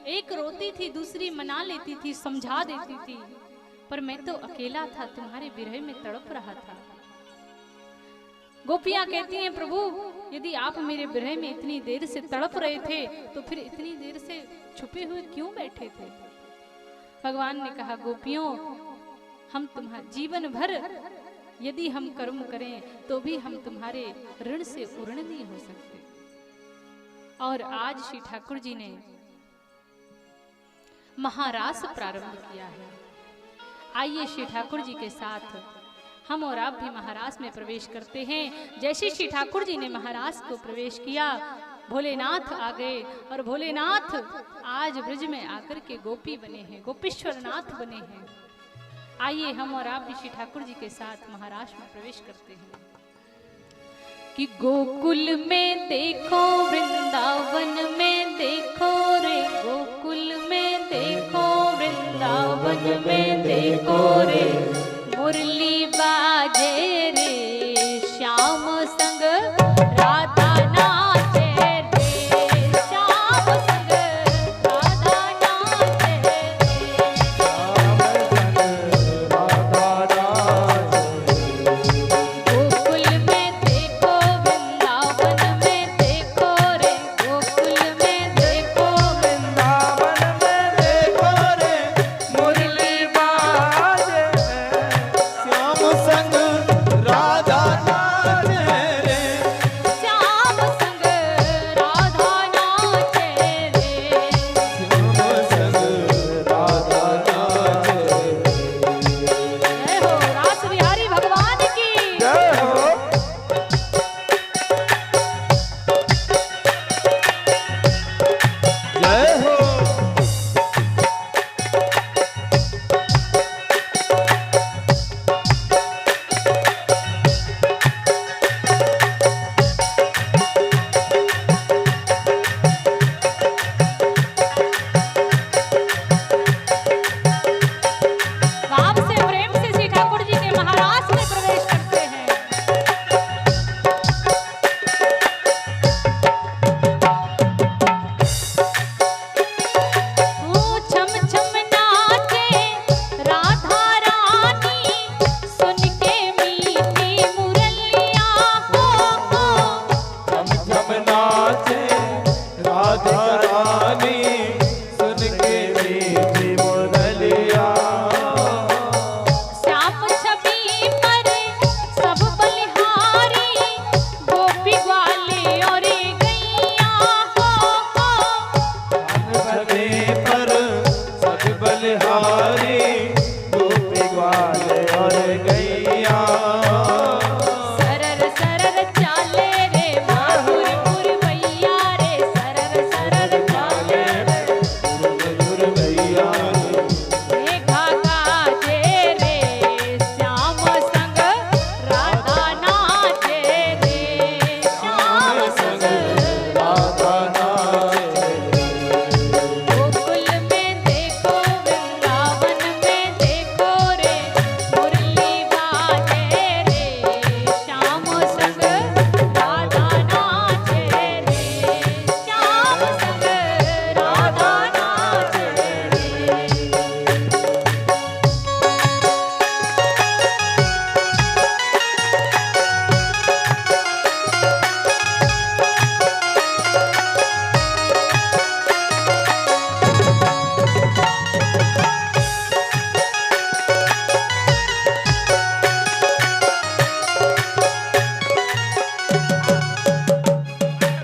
एक रोती थी, दूसरी मना लेती थी, समझा देती थी। पर मैं तो अकेला था, तुम्हारे विरह में तड़प रहा था। गोपियां कहती हैं, प्रभु यदि आप मेरे विरह में इतनी देर से तड़प रहे थे तो फिर इतनी देर से छुपे हुए क्यों बैठे थे? भगवान ने कहा, गोपियों हम तुम्हारे जीवन भर यदि हम कर्म करें तो भी हम तुम्हारे ऋण से उऋण नहीं हो सकते। और आज श्री ठाकुर जी ने महारास प्रारंभ किया है। आइए श्री ठाकुर जी के साथ हम और आप भी महारास में प्रवेश करते हैं। जैसे श्री ठाकुर जी ने महारास को प्रवेश किया, भोलेनाथ आ गए और भोलेनाथ आज ब्रज में आकर के गोपी बने हैं, गोपीश्वर नाथ बने हैं। आइए हम और आप भी श्री ठाकुर जी के साथ महारास में प्रवेश करते हैं। कि गोकुल में देखो, वृंदावन में देखो रे, गोकुल में देखो, वृंदावन में देखो रे, मुरली बाजे रे, श्याम संग राधा नाचे रे, श्याम संग राधा नाचे रे, गोकुल में देखो, वृंदावन में देखो रे, गोकुल में देखो, वृंदावन में देखो रे, मुरली बाजे श्याम संग राधा नाचे रे, श्याम संग राधा नाचे रे। श्याम संग राधा नाचे जय हो रास बिहारी भगवान की। जय हो। जय हो। भाव से प्रेम से श्री ठाकुर जी के महारास में प्रवेश करते हैं। ओ छम छम नाचे राधा रानी, सुन के मीठी मुरलिया हो, छम छम नाचे राधा रानी, सुन के मीठी मुरलिया, श्याम छवि पर सब बलिहारी, गोपी ग्वाले और गैया हो, छवि पर सब बलिहारी, गोपी ग्वाले और गैया, सरर सरर चाले रे माधुर पुरवैया रे, सरर सरर चाले रे, मधुर गैया देखा गाजे रे, श्याम संग राधा नाचे रे, श्याम संग राधा नाचे गोकुल में देखो, वृंदावन में देखो रे, मुरली बाजे रे, श्याम संग राधा नाचे रे, श्याम संग राधा नाचे रे।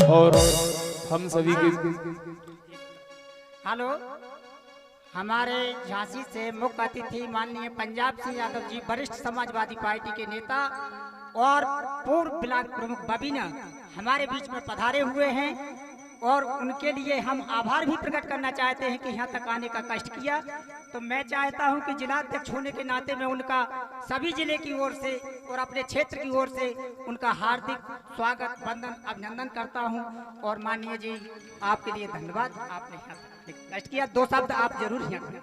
और हम सभी के हेलो, हमारे झांसी से मुख्य अतिथि माननीय पंजाब सिंह यादव जी, वरिष्ठ समाजवादी पार्टी के नेता और पूर्व ब्लॉक प्रमुख बबीना हमारे बीच में पधारे हुए हैं और उनके लिए हम आभार भी प्रकट करना चाहते हैं कि यहाँ तक आने का कष्ट किया। तो मैं चाहता हूँ कि जिलाध्यक्ष होने के नाते मैं उनका सभी जिले की ओर से और अपने क्षेत्र की ओर से उनका हार्दिक स्वागत, वंदन, अभिनंदन करता हूँ। और माननीय जी आपके लिए धन्यवाद, आपने यहाँ तक कष्ट किया। दो शब्द आप जरूर यहाँ करें।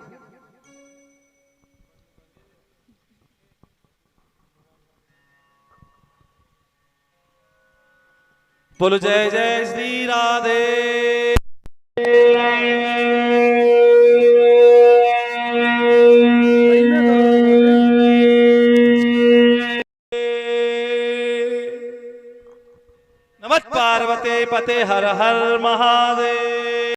बोलो जय जय श्री राधे। जय नमः पार्वती पते हर हर महादेव।